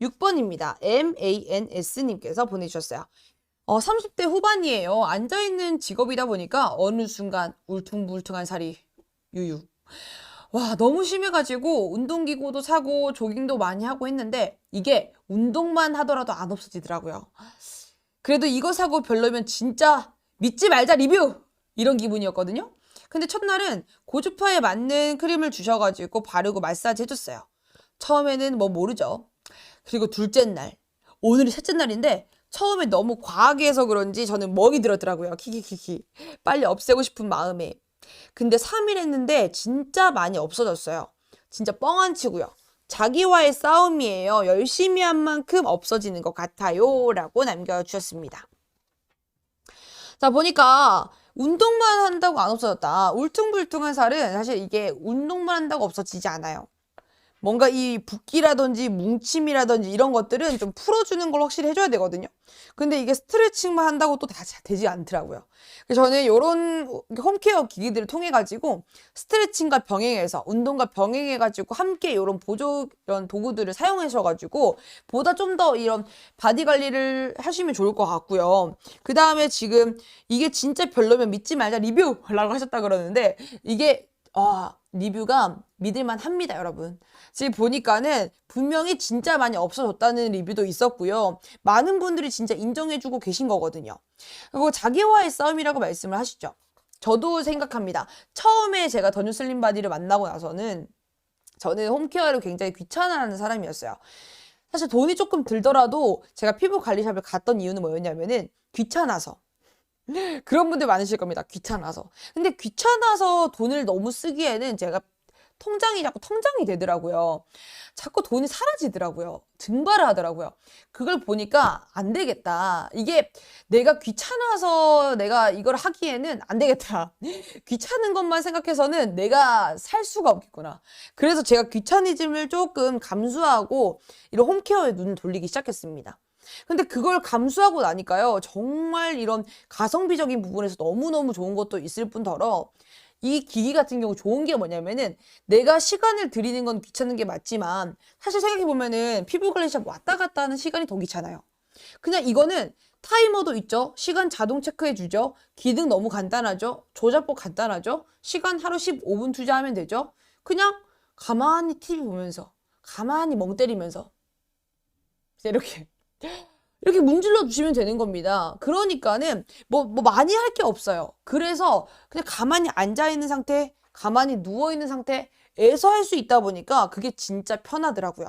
6번입니다. MANS님께서 보내주셨어요. 30대 후반이에요. 앉아있는 직업이다 보니까 어느 순간 울퉁불퉁한 살이 유유. 와, 너무 심해가지고 운동기구도 사고 조깅도 많이 하고 했는데 이게 운동만 하더라도 안 없어지더라고요. 그래도 이거 사고 별로면 진짜 믿지 말자 리뷰! 이런 기분이었거든요. 근데 첫날은 고주파에 맞는 크림을 주셔가지고 바르고 마사지 해줬어요. 처음에는 뭐 모르죠. 그리고 둘째 날, 오늘이 셋째 날인데 처음에 너무 과하게 해서 그런지 저는 멍이 들었더라고요. 키키키키. 빨리 없애고 싶은 마음에. 근데 3일 했는데 진짜 많이 없어졌어요. 진짜 뻥 안 치고요. 자기와의 싸움이에요. 열심히 한 만큼 없어지는 것 같아요. 라고 남겨주셨습니다. 자, 보니까 운동만 한다고 안 없어졌다. 울퉁불퉁한 살은 사실 이게 운동만 한다고 없어지지 않아요. 뭔가 이 붓기라든지 뭉침이라든지 이런 것들은 좀 풀어주는 걸 확실히 해줘야 되거든요. 근데 이게 스트레칭만 한다고 또 다 되지 않더라고요. 그래서 저는 이런 홈케어 기기들을 통해 가지고 스트레칭과 병행해서 운동과 병행해 가지고 함께 이런 이런 도구들을 사용하셔 가지고 보다 좀 더 이런 바디 관리를 하시면 좋을 것 같고요. 그 다음에 지금 이게 진짜 별로면 믿지 말자 리뷰라고 하셨다 그러는데 이게 리뷰가 믿을만 합니다, 여러분. 지금 보니까는 분명히 진짜 많이 없어졌다는 리뷰도 있었고요. 많은 분들이 진짜 인정해주고 계신 거거든요. 그리고 자기와의 싸움이라고 말씀을 하시죠. 저도 생각합니다. 처음에 제가 더 뉴 슬림 바디를 만나고 나서는 저는 홈케어를 굉장히 귀찮아하는 사람이었어요. 사실 돈이 조금 들더라도 제가 피부 관리샵을 갔던 이유는 뭐였냐면은 귀찮아서. 그런 분들 많으실 겁니다. 귀찮아서. 근데 귀찮아서 돈을 너무 쓰기에는 제가 통장이 자꾸 통장이 되더라고요. 자꾸 돈이 사라지더라고요. 증발을 하더라고요. 그걸 보니까 안 되겠다. 이게 내가 귀찮아서 내가 이걸 하기에는 안 되겠다. 귀찮은 것만 생각해서는 내가 살 수가 없겠구나. 그래서 제가 귀차니즘을 조금 감수하고 이런 홈케어에 눈을 돌리기 시작했습니다. 근데 그걸 감수하고 나니까요, 정말 이런 가성비적인 부분에서 너무너무 좋은 것도 있을 뿐더러 이 기기 같은 경우 좋은 게 뭐냐면은 내가 시간을 들이는 건 귀찮은 게 맞지만 사실 생각해보면은 피부 관리샵 왔다 갔다 하는 시간이 더 귀찮아요. 그냥 이거는 타이머도 있죠. 시간 자동 체크해주죠. 기능 너무 간단하죠. 조작법 간단하죠. 시간 하루 15분 투자하면 되죠. 그냥 가만히 TV 보면서 가만히 멍 때리면서 이렇게 이렇게 문질러 주시면 되는 겁니다. 그러니까는 뭐 많이 할 게 없어요. 그래서 그냥 가만히 앉아 있는 상태, 가만히 누워 있는 상태에서 할 수 있다 보니까 그게 진짜 편하더라고요.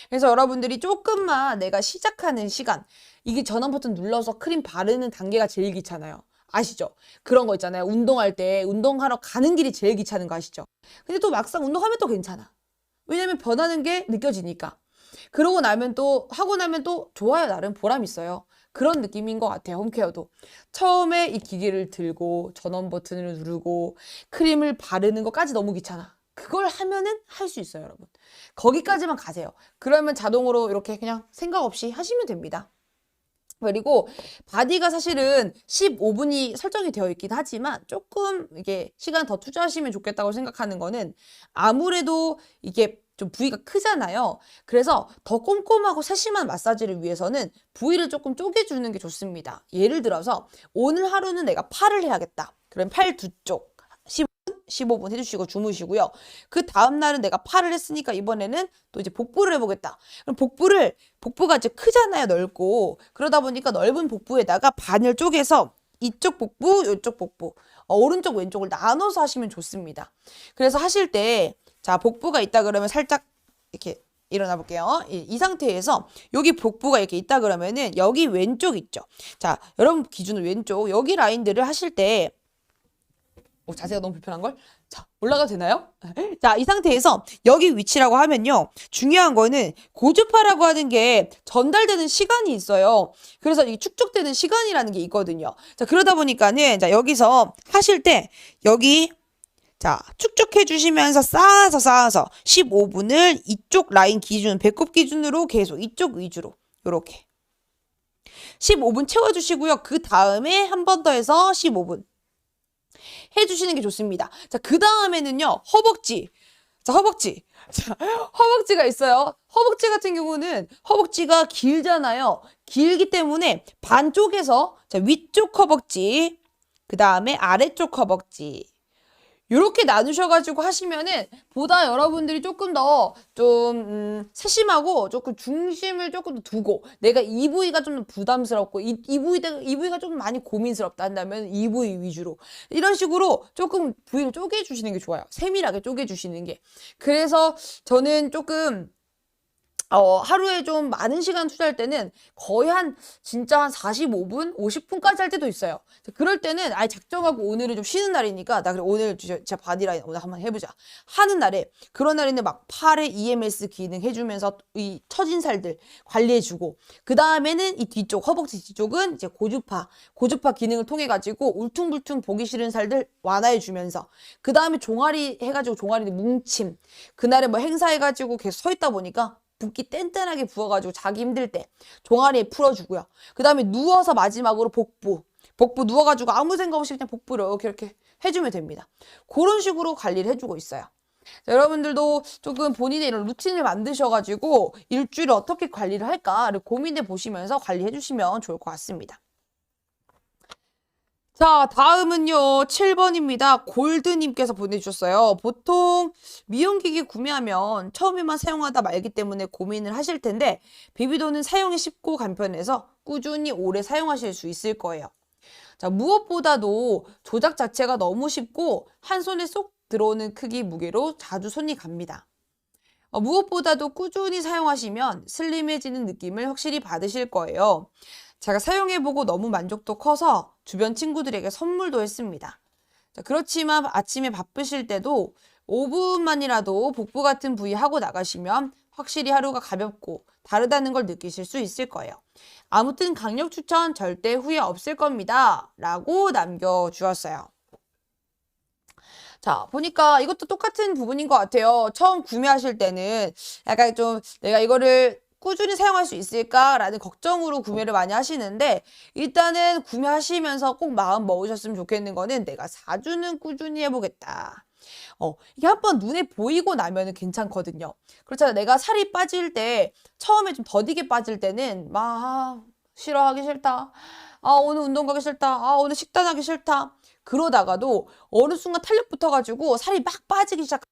그래서 여러분들이 조금만 내가 시작하는 시간, 이게 전원 버튼 눌러서 크림 바르는 단계가 제일 귀찮아요. 아시죠? 그런 거 있잖아요. 운동할 때 운동하러 가는 길이 제일 귀찮은 거 아시죠? 근데 또 막상 운동하면 또 괜찮아. 왜냐면 변하는 게 느껴지니까. 그러고 나면 또 하고 나면 또 좋아요. 나름 보람 있어요. 그런 느낌인 것 같아요. 홈케어도. 처음에 이 기계를 들고 전원 버튼을 누르고 크림을 바르는 것까지 너무 귀찮아. 그걸 하면은 할 수 있어요, 여러분. 거기까지만 가세요. 그러면 자동으로 이렇게 그냥 생각 없이 하시면 됩니다. 그리고 바디가 사실은 15분이 설정이 되어 있긴 하지만 조금 이게 시간 더 투자하시면 좋겠다고 생각하는 거는 아무래도 이게 좀 부위가 크잖아요. 그래서 더 꼼꼼하고 세심한 마사지를 위해서는 부위를 조금 쪼개주는 게 좋습니다. 예를 들어서 오늘 하루는 내가 팔을 해야겠다. 그럼 팔 두 쪽 15분 해주시고 주무시고요. 그 다음날은 내가 팔을 했으니까 이번에는 또 이제 복부를 해보겠다. 그럼 복부가 이제 크잖아요. 넓고. 그러다 보니까 넓은 복부에다가 반을 쪼개서 이쪽 복부, 이쪽 복부, 오른쪽, 왼쪽을 나눠서 하시면 좋습니다. 그래서 하실 때, 자, 복부가 있다 그러면 살짝 이렇게 일어나 볼게요. 이 상태에서 여기 복부가 이렇게 있다 그러면은 여기 왼쪽 있죠. 자, 여러분 기준으로 왼쪽, 여기 라인들을 하실 때 자세가 너무 불편한걸? 자, 올라가도 되나요? 자, 이 상태에서 여기 위치라고 하면요. 중요한 거는 고주파라고 하는 게 전달되는 시간이 있어요. 그래서 이 축적되는 시간이라는 게 있거든요. 자, 그러다 보니까는 자, 여기서 하실 때 여기 자, 축적해 주시면서 쌓아서 15분을 이쪽 라인 기준, 배꼽 기준으로 계속 이쪽 위주로 요렇게 15분 채워주시고요. 그 다음에 한 번 더 해서 15분 해주시는 게 좋습니다. 자, 그 다음에는요, 허벅지. 자, 허벅지. 자, 허벅지가 있어요. 허벅지 같은 경우는 허벅지가 길잖아요. 길기 때문에 반쪽에서 자, 위쪽 허벅지, 그 다음에 아래쪽 허벅지. 이렇게 나누셔가지고 하시면은 보다 여러분들이 조금 더 좀 세심하고 조금 중심을 조금 더 두고 내가 이 부위가 좀 부담스럽고 이 부위가 좀 많이 고민스럽다 한다면 이 부위 위주로 이런 식으로 조금 부위를 쪼개주시는 게 좋아요. 세밀하게 쪼개주시는 게. 그래서 저는 조금 하루에 좀 많은 시간 투자할 때는 거의 진짜 한 45분, 50분까지 할 때도 있어요. 그럴 때는 아예 작정하고 오늘은 좀 쉬는 날이니까, 나 그래, 오늘 진짜 바디라인 오늘 한번 해보자. 하는 날에, 그런 날에는 막 팔에 EMS 기능 해주면서 이 처진 살들 관리해주고, 그 다음에는 이 뒤쪽, 허벅지 뒤쪽은 이제 고주파 기능을 통해가지고 울퉁불퉁 보기 싫은 살들 완화해주면서, 그 다음에 종아리 해가지고 종아리 뭉침, 그날에 뭐 행사해가지고 계속 서 있다 보니까 붓기 뗀뗀하게 부어가지고 자기 힘들 때 종아리에 풀어주고요. 그 다음에 누워서 마지막으로 복부 누워가지고 아무 생각 없이 그냥 복부를 이렇게 해주면 됩니다. 그런 식으로 관리를 해주고 있어요. 자, 여러분들도 조금 본인의 이런 루틴을 만드셔가지고 일주일에 어떻게 관리를 할까를 고민해 보시면서 관리해 주시면 좋을 것 같습니다. 자, 다음은요. 7번입니다. 골드님께서 보내주셨어요. 보통 미용기기 구매하면 처음에만 사용하다 말기 때문에 고민을 하실 텐데 비비도는 사용이 쉽고 간편해서 꾸준히 오래 사용하실 수 있을 거예요. 자, 무엇보다도 조작 자체가 너무 쉽고 한 손에 쏙 들어오는 크기 무게로 자주 손이 갑니다. 무엇보다도 꾸준히 사용하시면 슬림해지는 느낌을 확실히 받으실 거예요. 제가 사용해보고 너무 만족도 커서 주변 친구들에게 선물도 했습니다. 자, 그렇지만 아침에 바쁘실 때도 5분만이라도 복부 같은 부위 하고 나가시면 확실히 하루가 가볍고 다르다는 걸 느끼실 수 있을 거예요. 아무튼 강력 추천 절대 후회 없을 겁니다. 라고 남겨주었어요. 자, 보니까 이것도 똑같은 부분인 것 같아요. 처음 구매하실 때는 약간 좀 내가 이거를 꾸준히 사용할 수 있을까라는 걱정으로 구매를 많이 하시는데 일단은 구매하시면서 꼭 마음 먹으셨으면 좋겠는 거는 내가 4주는 꾸준히 해보겠다. 이게 한번 눈에 보이고 나면은 괜찮거든요. 그렇잖아. 내가 살이 빠질 때 처음에 좀 더디게 빠질 때는 막 싫어하기 싫다. 오늘 운동 가기 싫다. 오늘 식단하기 싫다. 그러다가도 어느 순간 탄력 붙어가지고 살이 막 빠지기 시작.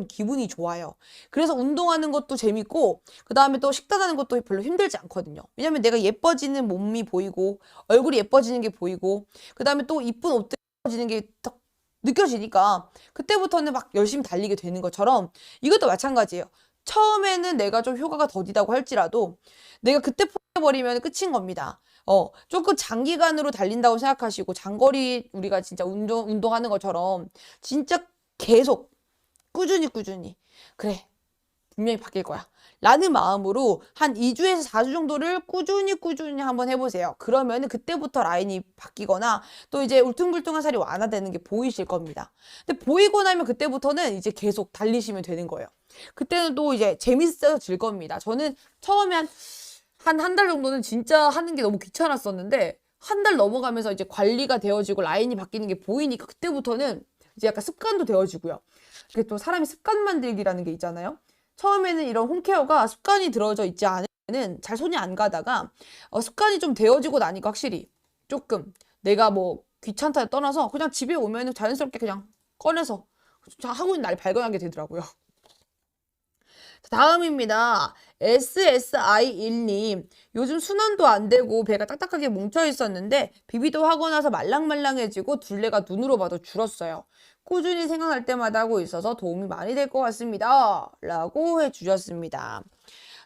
기분이 좋아요. 그래서 운동하는 것도 재밌고 그다음에 또 식단하는 것도 별로 힘들지 않거든요. 왜냐면 내가 예뻐지는 몸이 보이고 얼굴이 예뻐지는 게 보이고 그다음에 또 이쁜 옷들 예뻐지는 게 딱 느껴지니까 그때부터는 막 열심히 달리게 되는 것처럼 이것도 마찬가지예요. 처음에는 내가 좀 효과가 더디다고 할지라도 내가 그때 포기해버리면 끝인 겁니다. 조금 장기간으로 달린다고 생각하시고 장거리 우리가 진짜 운동하는 것처럼 진짜 계속 꾸준히 그래 분명히 바뀔 거야 라는 마음으로 한 2주에서 4주 정도를 꾸준히 한번 해보세요. 그러면은 그때부터 라인이 바뀌거나 또 이제 울퉁불퉁한 살이 완화되는 게 보이실 겁니다. 근데 보이고 나면 그때부터는 이제 계속 달리시면 되는 거예요. 그때는 또 이제 재밌어질 겁니다. 저는 처음에 한 달 정도는 진짜 하는 게 너무 귀찮았었는데 한 달 넘어가면서 이제 관리가 되어지고 라인이 바뀌는 게 보이니까 그때부터는 이제 약간 습관도 되어지고요. 이게 또 사람이 습관 만들기라는 게 있잖아요. 처음에는 이런 홈케어가 습관이 들어져 있지 않으면 잘 손이 안 가다가 습관이 좀 되어지고 나니까 확실히 조금 내가 뭐 귀찮다 떠나서 그냥 집에 오면 자연스럽게 그냥 꺼내서 하고 있는 날 발견하게 되더라고요. 다음입니다. SSI1님. 요즘 순환도 안 되고 배가 딱딱하게 뭉쳐 있었는데 비비도 하고 나서 말랑말랑해지고 둘레가 눈으로 봐도 줄었어요. 꾸준히 생각날 때마다 하고 있어서 도움이 많이 될 것 같습니다. 라고 해주셨습니다.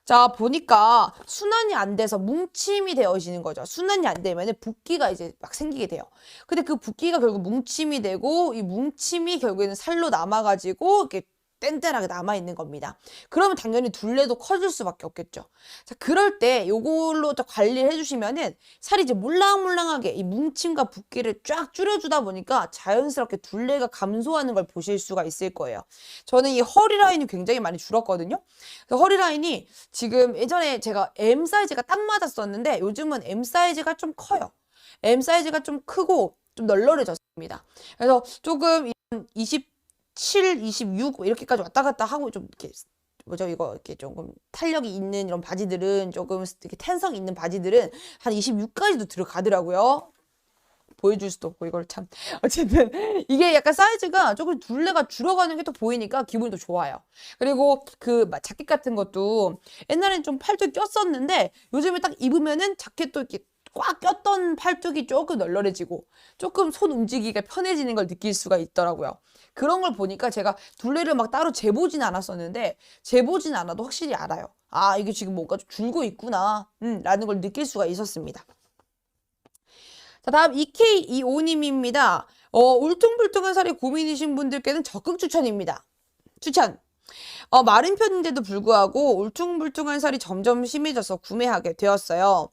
자, 보니까 순환이 안 돼서 뭉침이 되어지는 거죠. 순환이 안 되면 붓기가 이제 막 생기게 돼요. 근데 그 붓기가 결국 뭉침이 되고 이 뭉침이 결국에는 살로 남아가지고 이렇게 뗀뗀하게 남아있는 겁니다. 그러면 당연히 둘레도 커질 수밖에 없겠죠. 자, 그럴 때 요걸로 관리를 해주시면은 살이 이제 몰랑몰랑하게 이 뭉침과 붓기를 쫙 줄여주다 보니까 자연스럽게 둘레가 감소하는 걸 보실 수가 있을 거예요. 저는 이 허리 라인이 굉장히 많이 줄었거든요. 허리 라인이 지금 예전에 제가 M 사이즈가 딱 맞았었는데 요즘은 M 사이즈가 좀 커요. M 사이즈가 좀 크고 좀 널널해졌습니다. 그래서 조금 27, 26 이렇게까지 왔다 갔다 하고 좀 이렇게 뭐죠 이거 이렇게 조금 탄력이 있는 이런 바지들은 조금 이렇게 탄성 있는 바지들은 한 26까지도 들어가더라고요. 보여줄 수도 없고 이걸 참 어쨌든 이게 약간 사이즈가 조금 둘레가 줄어가는 게 또 보이니까 기분이 더 좋아요. 그리고 그 자켓 같은 것도 옛날엔 좀 팔뚝 꼈었는데 요즘에 딱 입으면은 자켓도 이렇게 꽉 꼈던 팔뚝이 조금 널널해지고 조금 손 움직이기가 편해지는 걸 느낄 수가 있더라고요. 그런 걸 보니까 제가 둘레를 막 따로 재보진 않았었는데 재보진 않아도 확실히 알아요. 아, 이게 지금 뭔가 좀 줄고 있구나 라는 걸 느낄 수가 있었습니다. 자, 다음 EK25님입니다. 울퉁불퉁한 살이 고민이신 분들께는 적극 추천입니다. 추천! 마른 편인데도 불구하고 울퉁불퉁한 살이 점점 심해져서 구매하게 되었어요.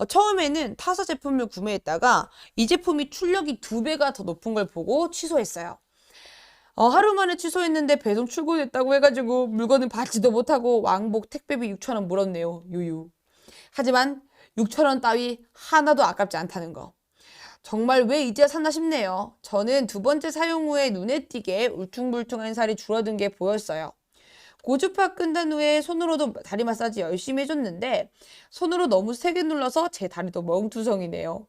처음에는 타사 제품을 구매했다가 이 제품이 출력이 2배가 더 높은 걸 보고 취소했어요. 하루 만에 취소했는데 배송 출고됐다고 해가지고 물건은 받지도 못하고 왕복 택배비 6,000원 물었네요. 유유. 하지만 6,000원 따위 하나도 아깝지 않다는 거. 정말 왜 이제야 샀나 싶네요. 저는 2번째 사용 후에 눈에 띄게 울퉁불퉁한 살이 줄어든 게 보였어요. 고주파 끈단 후에 손으로도 다리 마사지 열심히 해줬는데 손으로 너무 세게 눌러서 제 다리도 멍투성이네요.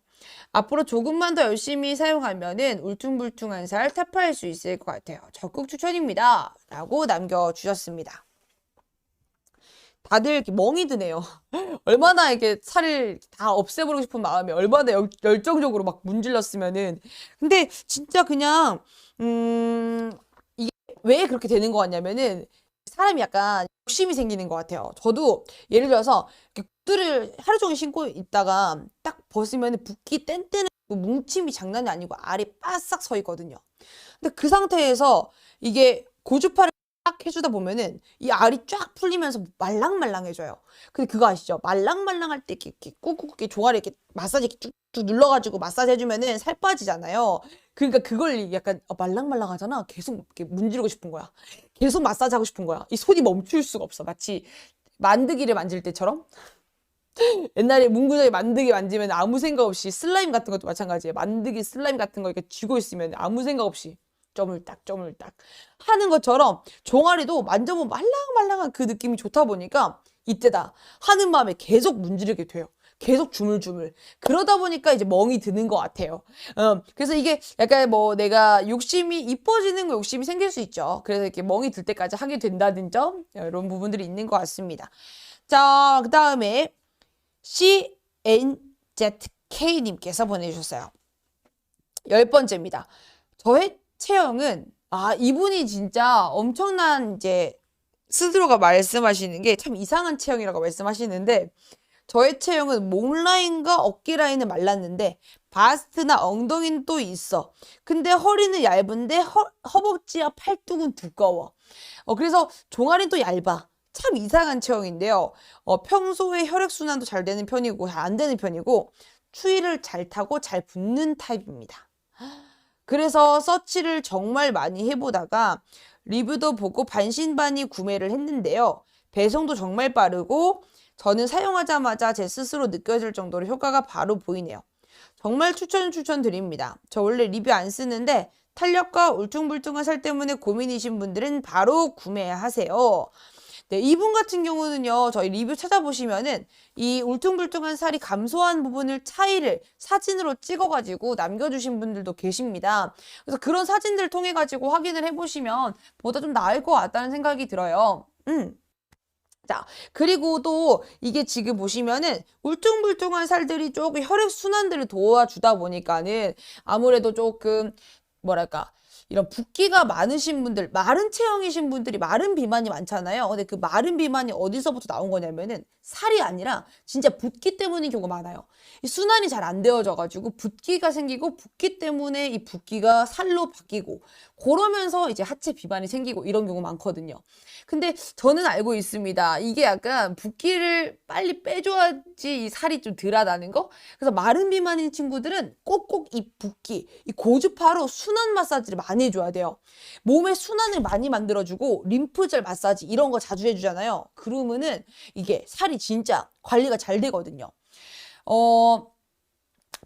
앞으로 조금만 더 열심히 사용하면은 울퉁불퉁한 살 타파할 수 있을 것 같아요. 적극 추천입니다. 라고 남겨주셨습니다. 다들 이렇게 멍이 드네요. 얼마나 이렇게 살을 다 없애버리고 싶은 마음이 얼마나 열정적으로 막 문질렀으면은. 근데 진짜 그냥, 이게 왜 그렇게 되는 것 같냐면은 사람이 약간 욕심이 생기는 것 같아요. 저도 예를 들어서 구두를 하루 종일 신고 있다가 딱 벗으면 붓기 뗀뗀한 뭉침이 장난이 아니고 알이 바싹 서 있거든요. 근데 그 상태에서 이게 고주파를 딱 해주다 보면은 이 알이 쫙 풀리면서 말랑말랑해져요. 근데 그거 아시죠? 말랑말랑할 때 이렇게 꾹꾹 이렇게 종아리 이렇게 마사지 이렇게 쭉쭉 눌러가지고 마사지 해주면은 살 빠지잖아요. 그러니까 그걸 약간 말랑말랑하잖아. 계속 이렇게 문지르고 싶은 거야. 계속 마사지 하고 싶은 거야. 이 손이 멈출 수가 없어. 마치 만드기를 만질 때처럼. 옛날에 문구점에 만드기 만지면 아무 생각 없이 슬라임 같은 것도 마찬가지예요. 만드기 슬라임 같은 거 이렇게 쥐고 있으면 아무 생각 없이 쪼물딱 하는 것처럼 종아리도 만져보면 말랑말랑한 그 느낌이 좋다 보니까 이때다 하는 마음에 계속 문지르게 돼요. 계속 주물주물. 그러다 보니까 이제 멍이 드는 것 같아요. 그래서 이게 약간 뭐 내가 욕심이 이뻐지는 거 욕심이 생길 수 있죠. 그래서 이렇게 멍이 들 때까지 하게 된다는 점, 이런 부분들이 있는 것 같습니다. 자, 그 다음에 CNZK님께서 보내주셨어요. 10번째입니다. 저의 체형은, 이분이 진짜 엄청난 이제 스스로가 말씀하시는 게 참 이상한 체형이라고 말씀하시는데, 저의 체형은 목 라인과 어깨 라인은 말랐는데 바스트나 엉덩이는 또 있어. 근데 허리는 얇은데 허벅지와 팔뚝은 두꺼워. 그래서 종아리는 또 얇아. 참 이상한 체형인데요. 평소에 혈액순환도 잘 되는 편이고 잘 안 되는 편이고 추위를 잘 타고 잘 붓는 타입입니다. 그래서 서치를 정말 많이 해보다가 리뷰도 보고 반신반의 구매를 했는데요. 배송도 정말 빠르고 저는 사용하자마자 제 스스로 느껴질 정도로 효과가 바로 보이네요. 정말 추천드립니다. 저 원래 리뷰 안 쓰는데 탄력과 울퉁불퉁한 살 때문에 고민이신 분들은 바로 구매하세요. 네, 이분 같은 경우는요, 저희 리뷰 찾아보시면은 이 울퉁불퉁한 살이 감소한 부분을 차이를 사진으로 찍어가지고 남겨주신 분들도 계십니다. 그래서 그런 사진들 통해가지고 확인을 해보시면 보다 좀 나을 것 같다는 생각이 들어요. 자, 그리고 또 이게 지금 보시면은 울퉁불퉁한 살들이 조금 혈액순환들을 도와주다 보니까는 아무래도 조금 뭐랄까 이런 붓기가 많으신 분들, 마른 체형이신 분들이 마른 비만이 많잖아요. 근데 그 마른 비만이 어디서부터 나온 거냐면은 살이 아니라 진짜 붓기 때문인 경우가 많아요. 이 순환이 잘 안 되어져가지고 붓기가 생기고 붓기 때문에 이 붓기가 살로 바뀌고 그러면서 이제 하체 비만이 생기고 이런 경우 많거든요. 근데 저는 알고 있습니다. 이게 약간 붓기를 빨리 빼줘야지 이 살이 좀 덜하다는 거. 그래서 마른 비만인 친구들은 꼭꼭 이 붓기, 이 고주파로 순환 마사지를 많이 해줘야 돼요. 몸의 순환을 많이 만들어주고 림프절 마사지 이런 거 자주 해주잖아요. 그러면은 이게 살이 진짜 관리가 잘 되거든요.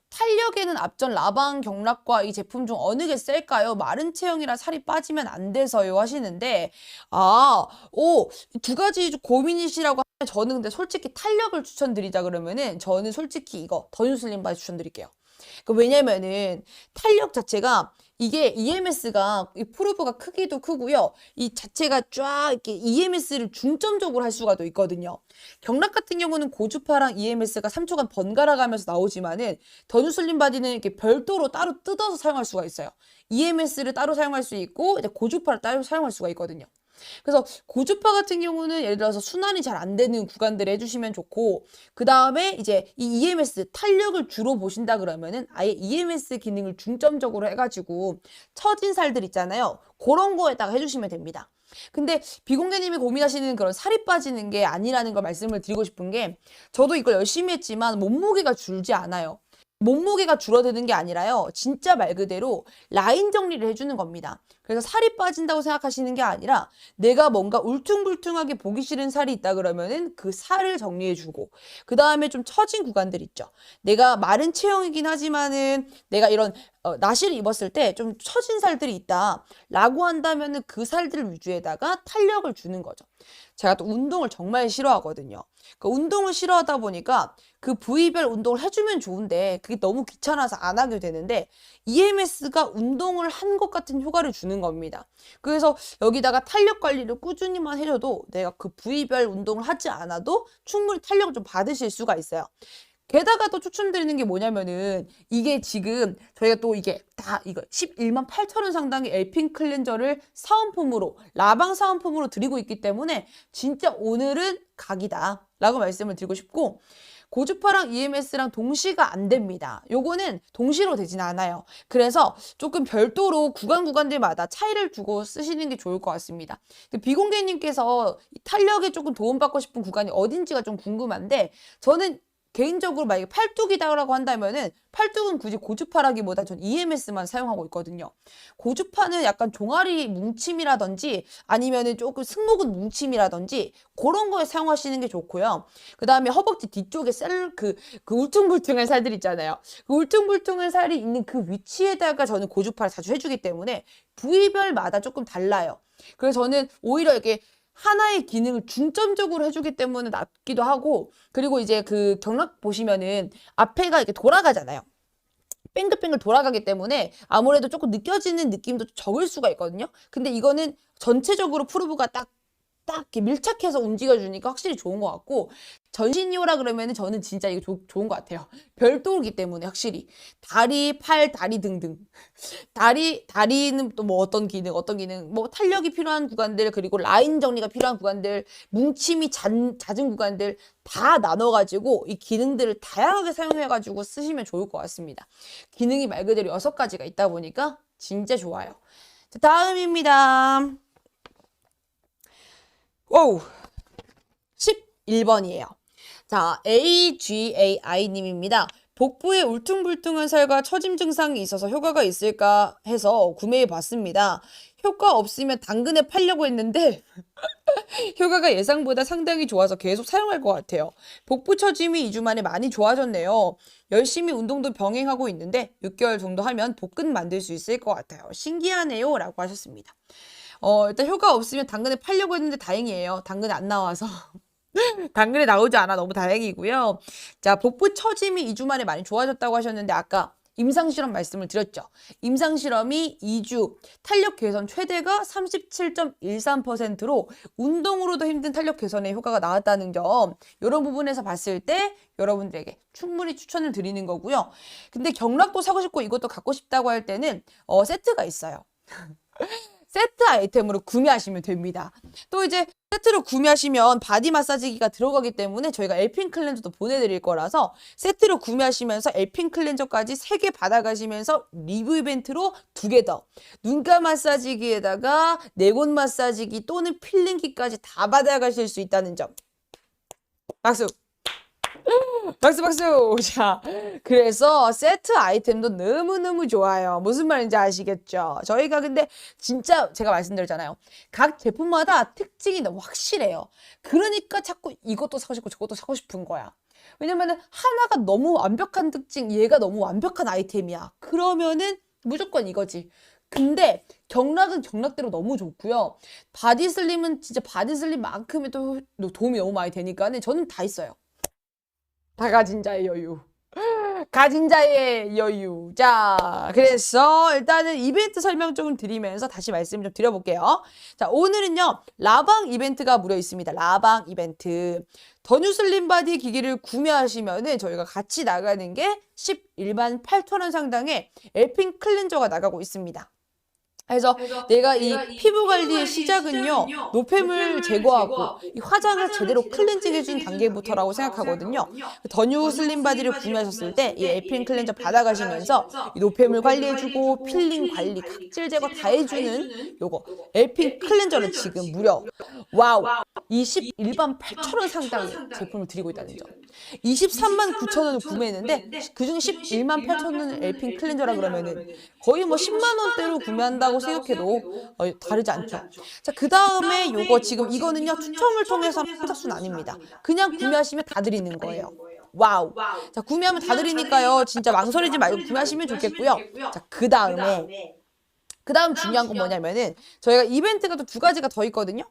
탄력에는 앞전 라방 경락과 이 제품 중 어느 게 셀까요? 마른 체형이라 살이 빠지면 안 돼서요 하시는데 두 가지 고민이시라고 하면 저는 근데 솔직히 탄력을 추천드리자 그러면은 저는 솔직히 이거 더뉴슬림 바디 추천드릴게요. 왜냐면은 탄력 자체가 이게 EMS가 이 프로브가 크기도 크고요. 이 자체가 쫙 이렇게 EMS를 중점적으로 할 수가 또 있거든요. 경락 같은 경우는 고주파랑 EMS가 3초간 번갈아 가면서 나오지만은 더뉴슬림 바디는 이렇게 별도로 따로 뜯어서 사용할 수가 있어요. EMS를 따로 사용할 수 있고 이제 고주파를 따로 사용할 수가 있거든요. 그래서 고주파 같은 경우는 예를 들어서 순환이 잘 안 되는 구간들을 해주시면 좋고 그 다음에 이제 이 EMS 탄력을 주로 보신다 그러면은 아예 EMS 기능을 중점적으로 해가지고 처진 살들 있잖아요. 그런 거에다가 해주시면 됩니다. 근데 비공개님이 고민하시는 그런 살이 빠지는 게 아니라는 걸 말씀을 드리고 싶은 게 저도 이걸 열심히 했지만 몸무게가 줄지 않아요. 몸무게가 줄어드는 게 아니라요. 진짜 말 그대로 라인 정리를 해주는 겁니다. 그래서 살이 빠진다고 생각하시는 게 아니라 내가 뭔가 울퉁불퉁하게 보기 싫은 살이 있다 그러면은 그 살을 정리해주고 그 다음에 좀 처진 구간들 있죠. 내가 마른 체형이긴 하지만은 내가 이런 나시를 입었을 때 좀 처진 살들이 있다 라고 한다면은 그 살들 위주에다가 탄력을 주는 거죠. 제가 또 운동을 정말 싫어하거든요. 그 운동을 싫어하다 보니까 그 부위별 운동을 해주면 좋은데 그게 너무 귀찮아서 안 하게 되는데 EMS가 운동을 한 것 같은 효과를 주는 겁니다. 그래서 여기다가 탄력 관리를 꾸준히만 해줘도 내가 그 부위별 운동을 하지 않아도 충분히 탄력을 좀 받으실 수가 있어요. 게다가 또 추천드리는 게 뭐냐면은 이게 지금 저희가 또 이게 다 이거 11만 8천 원 상당의 엘핀 클렌저를 사은품으로 라방 사은품으로 드리고 있기 때문에 진짜 오늘은 각이다 라고 말씀을 드리고 싶고 고주파랑 EMS랑 동시가 안 됩니다. 요거는 동시로 되진 않아요. 그래서 조금 별도로 구간들마다 차이를 두고 쓰시는 게 좋을 것 같습니다. 비공개님께서 탄력에 조금 도움받고 싶은 구간이 어딘지가 좀 궁금한데 저는 개인적으로 만약에 팔뚝이다라고 한다면은 팔뚝은 굳이 고주파라기보다 전 EMS만 사용하고 있거든요. 고주파는 약간 종아리 뭉침이라든지 아니면은 조금 승모근 뭉침이라든지 그런 거에 사용하시는 게 좋고요. 그 다음에 허벅지 뒤쪽에 그 울퉁불퉁한 살들 있잖아요. 그 울퉁불퉁한 살이 있는 그 위치에다가 저는 고주파를 자주 해주기 때문에 부위별마다 조금 달라요. 그래서 저는 오히려 이렇게 하나의 기능을 중점적으로 해주기 때문에 낫기도 하고, 그리고 이제 그 경락 보시면은 앞에가 이렇게 돌아가잖아요. 뱅글뱅글 돌아가기 때문에 아무래도 조금 느껴지는 느낌도 적을 수가 있거든요. 근데 이거는 전체적으로 프로브가 딱 이렇게 밀착해서 움직여주니까 확실히 좋은 것 같고, 전신이오라 그러면은 저는 진짜 이거 좋은 것 같아요. 별도이기 때문에 확실히. 다리, 팔, 다리 등등. 다리는 또 뭐 어떤 기능, 뭐 탄력이 필요한 구간들, 그리고 라인 정리가 필요한 구간들, 뭉침이 잦은 구간들 다 나눠가지고 이 기능들을 다양하게 사용해가지고 쓰시면 좋을 것 같습니다. 기능이 말 그대로 6가지가 있다 보니까 진짜 좋아요. 자, 다음입니다. 오우, 11번이에요. 자, AGAI님입니다. 복부에 울퉁불퉁한 살과 처짐 증상이 있어서 효과가 있을까 해서 구매해 봤습니다. 효과 없으면 당근에 팔려고 했는데 효과가 예상보다 상당히 좋아서 계속 사용할 것 같아요. 복부 처짐이 2주 만에 많이 좋아졌네요. 열심히 운동도 병행하고 있는데 6개월 정도 하면 복근 만들 수 있을 것 같아요. 신기하네요. 라고 하셨습니다. 일단 효과 없으면 당근에 팔려고 했는데 다행이에요. 당근에 안 나와서. 당근에 나오지 않아 너무 다행이고요. 자, 복부 처짐이 2주 만에 많이 좋아졌다고 하셨는데 아까 임상실험 말씀을 드렸죠. 임상실험이 2주 탄력 개선 최대가 37.13%로 운동으로도 힘든 탄력 개선에 효과가 나왔다는 점, 이런 부분에서 봤을 때 여러분들에게 충분히 추천을 드리는 거고요. 근데 경락도 사고 싶고 이것도 갖고 싶다고 할 때는 세트가 있어요. 세트 아이템으로 구매하시면 됩니다. 또 이제 세트로 구매하시면 바디 마사지기가 들어가기 때문에 저희가 엘핀 클렌저도 보내드릴 거라서 세트로 구매하시면서 엘핀 클렌저까지 3개 받아가시면서 리뷰 이벤트로 2개 더, 눈가 마사지기에다가 내곳 마사지기 또는 필링기까지 다 받아가실 수 있다는 점. 박수! 박수 박수. 자, 그래서 세트 아이템도 너무너무 좋아요. 무슨 말인지 아시겠죠? 저희가 근데 진짜 제가 말씀드렸잖아요. 각 제품마다 특징이 너무 확실해요. 그러니까 자꾸 이것도 사고 싶고 저것도 사고 싶은 거야. 왜냐면은 하나가 너무 완벽한 특징, 얘가 너무 완벽한 아이템이야. 그러면은 무조건 이거지. 근데 경락은 경락대로 너무 좋고요. 바디슬림은 진짜 바디슬림만큼의 또 도움이 너무 많이 되니까 저는 다 있어요. 다 가진 자의 여유. 가진 자의 여유. 자, 그래서 일단은 이벤트 설명 좀 드리면서 다시 말씀 좀 드려볼게요. 자, 오늘은요, 라방 이벤트가 무려 있습니다. 라방 이벤트. 더뉴 슬림 바디 기기를 구매하시면은 저희가 같이 나가는 게 11만 8천 원 상당의 엘핀 클렌저가 나가고 있습니다. 그래서 내가 이 피부 관리의 시작은요, 노폐물 제거하고 이 화장을 제대로 클렌징 해준 단계부터라고 생각하거든요. 더뉴 슬림 바디를 구매하셨을 때 이 에핀 클렌저 받아가시면서 이 노폐물 관리해주고 필링 관리, 각질 제거 다 해주는 요거 에핀 클렌저를 지금 무려 와우 21만 8천 원 상당의 제품을 드리고 있다는 점. 23만 9천 원을 구매했는데 그중 11만 8천 원은 엘핀 클렌저라 그러면은 거의 뭐 10만 원대로 구매한다고 생각해도 다르지 않죠. 자, 그 다음에 요거 지금 이거는요, 추첨을 통해서 선착순 아닙니다. 그냥 구매하시면 다 드리는 거예요. 와우. 자, 구매하면 다 드리니까요, 진짜 망설이지 말고 구매하시면 좋겠고요. 자, 그 다음 중요한 건 뭐냐면은 저희가 이벤트가 또 2가지가 더 있거든요.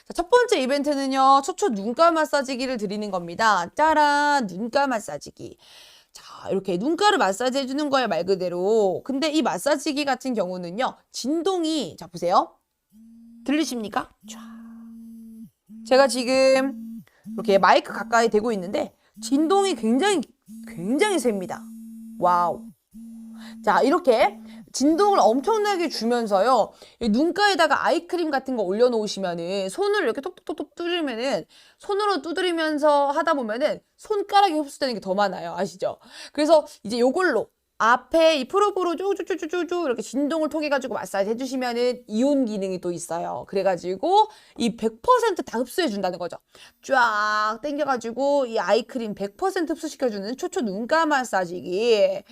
자, 첫 번째 이벤트는요, 초초 눈가 마사지기를 드리는 겁니다. 짜란, 눈가 마사지기. 자, 이렇게 눈가를 마사지 해주는 거예요, 말 그대로. 근데 이 마사지기 같은 경우는요, 진동이, 자, 보세요. 들리십니까? 제가 지금 이렇게 마이크 가까이 대고 있는데, 진동이 굉장히 셉니다. 와우. 자, 이렇게 진동을 엄청나게 주면서요, 눈가에다가 아이크림 같은 거 올려놓으시면은, 손을 이렇게 톡톡톡톡 두드리면은, 손으로 두드리면서 하다 보면은, 손가락이 흡수되는 게 더 많아요. 아시죠? 그래서 이제 요걸로, 앞에 이 프로브로 쭉쭉쭉쭉쭉 이렇게 진동을 통해가지고 마사지 해주시면은, 이온 기능이 또 있어요. 그래가지고, 이 100%다 흡수해준다는 거죠. 쫙 당겨가지고, 이 아이크림 100% 흡수시켜주는 초초 눈가 마사지기.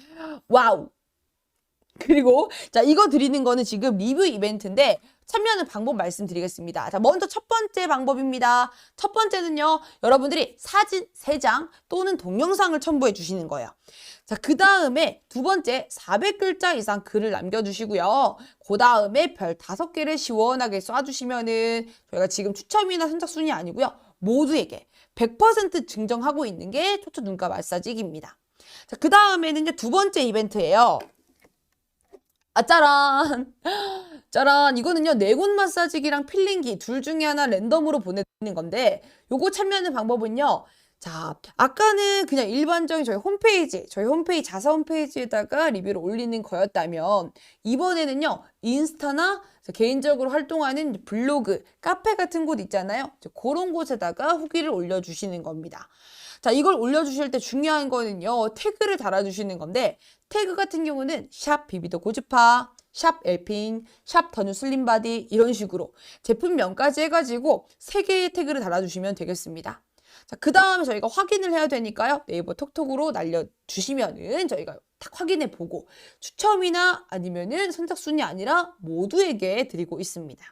와우! 그리고 자, 이거 드리는 거는 지금 리뷰 이벤트인데 참여하는 방법 말씀드리겠습니다. 자, 먼저 첫 번째 방법입니다. 첫 번째는요, 여러분들이 사진 3장 또는 동영상을 첨부해 주시는 거예요. 자, 그 다음에 두 번째 400글자 이상 글을 남겨주시고요. 그 다음에 별 5개를 시원하게 쏴주시면은 저희가 지금 추첨이나 선착순이 아니고요. 모두에게 100% 증정하고 있는 게 초초 눈가 마사지기입니다. 자, 그 다음에는 두 번째 이벤트예요. 아, 짜란! 짜란! 이거는요, 내곤 마사지기랑 필링기 둘 중에 하나 랜덤으로 보내드리는 건데, 요거 참여하는 방법은요, 자, 아까는 그냥 일반적인 저희 홈페이지 자사 홈페이지에다가 리뷰를 올리는 거였다면, 이번에는요, 인스타나 개인적으로 활동하는 블로그, 카페 같은 곳 있잖아요. 그런 곳에다가 후기를 올려주시는 겁니다. 자, 이걸 올려주실 때 중요한 거는요, 태그를 달아주시는 건데, 태그 같은 경우는 샵 비비도 고주파, 샵 엘핑, 샵 더뉴 슬림바디 이런 식으로 제품명까지 해가지고 3개의 태그를 달아주시면 되겠습니다. 자, 그 다음에 저희가 확인을 해야 되니까요. 네이버 톡톡으로 날려주시면은 저희가 딱 확인해 보고 추첨이나 아니면은 선착순이 아니라 모두에게 드리고 있습니다.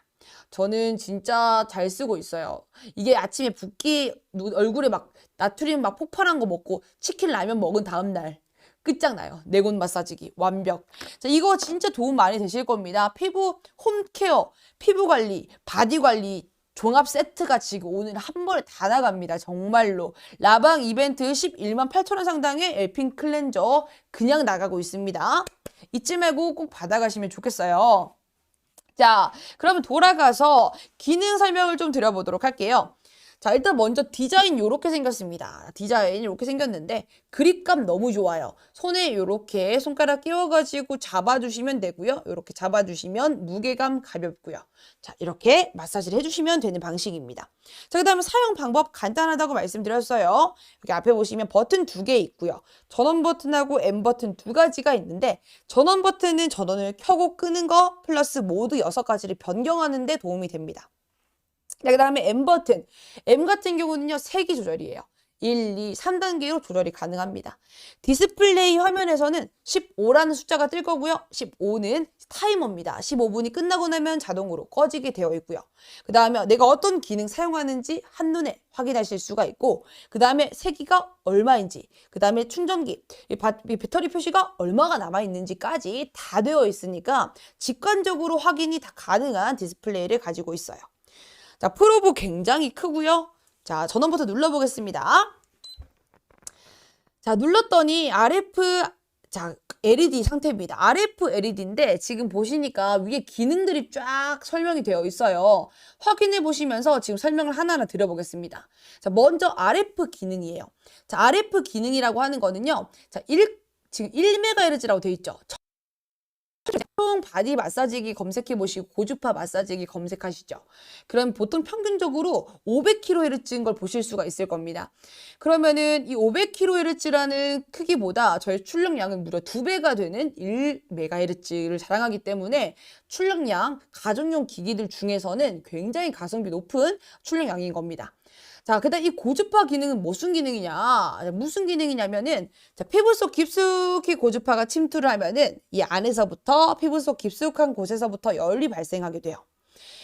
저는 진짜 잘 쓰고 있어요. 이게 아침에 붓기, 얼굴에 막 나트륨 막 폭발한 거 먹고 치킨 라면 먹은 다음날 끝장나요. 내곤 마사지기 완벽. 자, 이거 진짜 도움 많이 되실 겁니다. 피부 홈케어, 피부 관리, 바디 관리 종합 세트가 지금 오늘 한 번에 다 나갑니다. 정말로. 라방 이벤트 11만 8천 원 상당의 엘핑 클렌저 그냥 나가고 있습니다. 잊지 말고 꼭 받아가시면 좋겠어요. 자, 그러면 돌아가서 기능 설명을 좀 드려보도록 할게요. 자, 일단 먼저 디자인 요렇게 생겼습니다. 디자인 이렇게 생겼는데 그립감 너무 좋아요. 손에 요렇게 손가락 끼워가지고 잡아주시면 되고요. 요렇게 잡아주시면 무게감 가볍고요. 자, 이렇게 마사지를 해주시면 되는 방식입니다. 자, 그 다음에 사용 방법 간단하다고 말씀드렸어요. 여기 앞에 보시면 버튼 2개 있고요. 전원 버튼하고 M 버튼 2가지가 있는데 전원 버튼은 전원을 켜고 끄는 거 플러스 모두 6가지를 변경하는 데 도움이 됩니다. 그 다음에 M 버튼. M 같은 경우는요, 3기 조절이에요. 1, 2, 3단계로 조절이 가능합니다. 디스플레이 화면에서는 15라는 숫자가 뜰 거고요. 15는 타이머입니다. 15분이 끝나고 나면 자동으로 꺼지게 되어 있고요. 그 다음에 내가 어떤 기능 사용하는지 한눈에 확인하실 수가 있고, 그 다음에 세기가 얼마인지, 그 다음에 충전기, 이 배터리 표시가 얼마가 남아있는지까지 다 되어 있으니까 직관적으로 확인이 다 가능한 디스플레이를 가지고 있어요. 자, 프로브 굉장히 크고요. 자, 전원 버튼 눌러보겠습니다. 자, 눌렀더니 RF, 자, LED 상태입니다. RF LED인데 지금 보시니까 위에 기능들이 쫙 설명이 되어 있어요. 확인해 보시면서 지금 설명을 하나하나 드려보겠습니다. 자, 먼저 RF 기능이에요. 자, RF 기능이라고 하는 거는요. 자, 지금 1MHz라고 되어 있죠. 총 바디 마사지기 검색해 보시고 고주파 마사지기 검색하시죠. 그럼 보통 평균적으로 500kHz인 걸 보실 수가 있을 겁니다. 그러면은 이 500kHz라는 크기보다 저희 출력량은 무려 2배가 되는 1MHz를 자랑하기 때문에 출력량, 가정용 기기들 중에서는 굉장히 가성비 높은 출력량인 겁니다. 자, 그다음 이 고주파 기능은 무슨 기능이냐? 무슨 기능이냐면은 자, 피부 속 깊숙이 고주파가 침투를 하면은 이 안에서부터 피부 속 깊숙한 곳에서부터 열이 발생하게 돼요.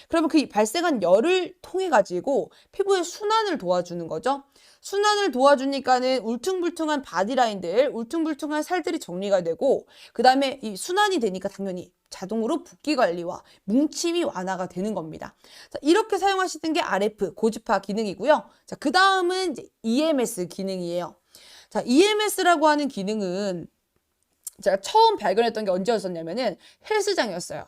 그러면 그 발생한 열을 통해 가지고 피부의 순환을 도와주는 거죠. 순환을 도와주니까는 울퉁불퉁한 바디라인들, 울퉁불퉁한 살들이 정리가 되고 그 다음에 이 순환이 되니까 당연히 자동으로 붓기 관리와 뭉침이 완화가 되는 겁니다. 자, 이렇게 사용하시는 게 RF 고주파 기능이고요. 자, 그 다음은 이제 EMS 기능이에요. 자, EMS라고 하는 기능은 제가 처음 발견했던 게 언제였었냐면은 헬스장이었어요.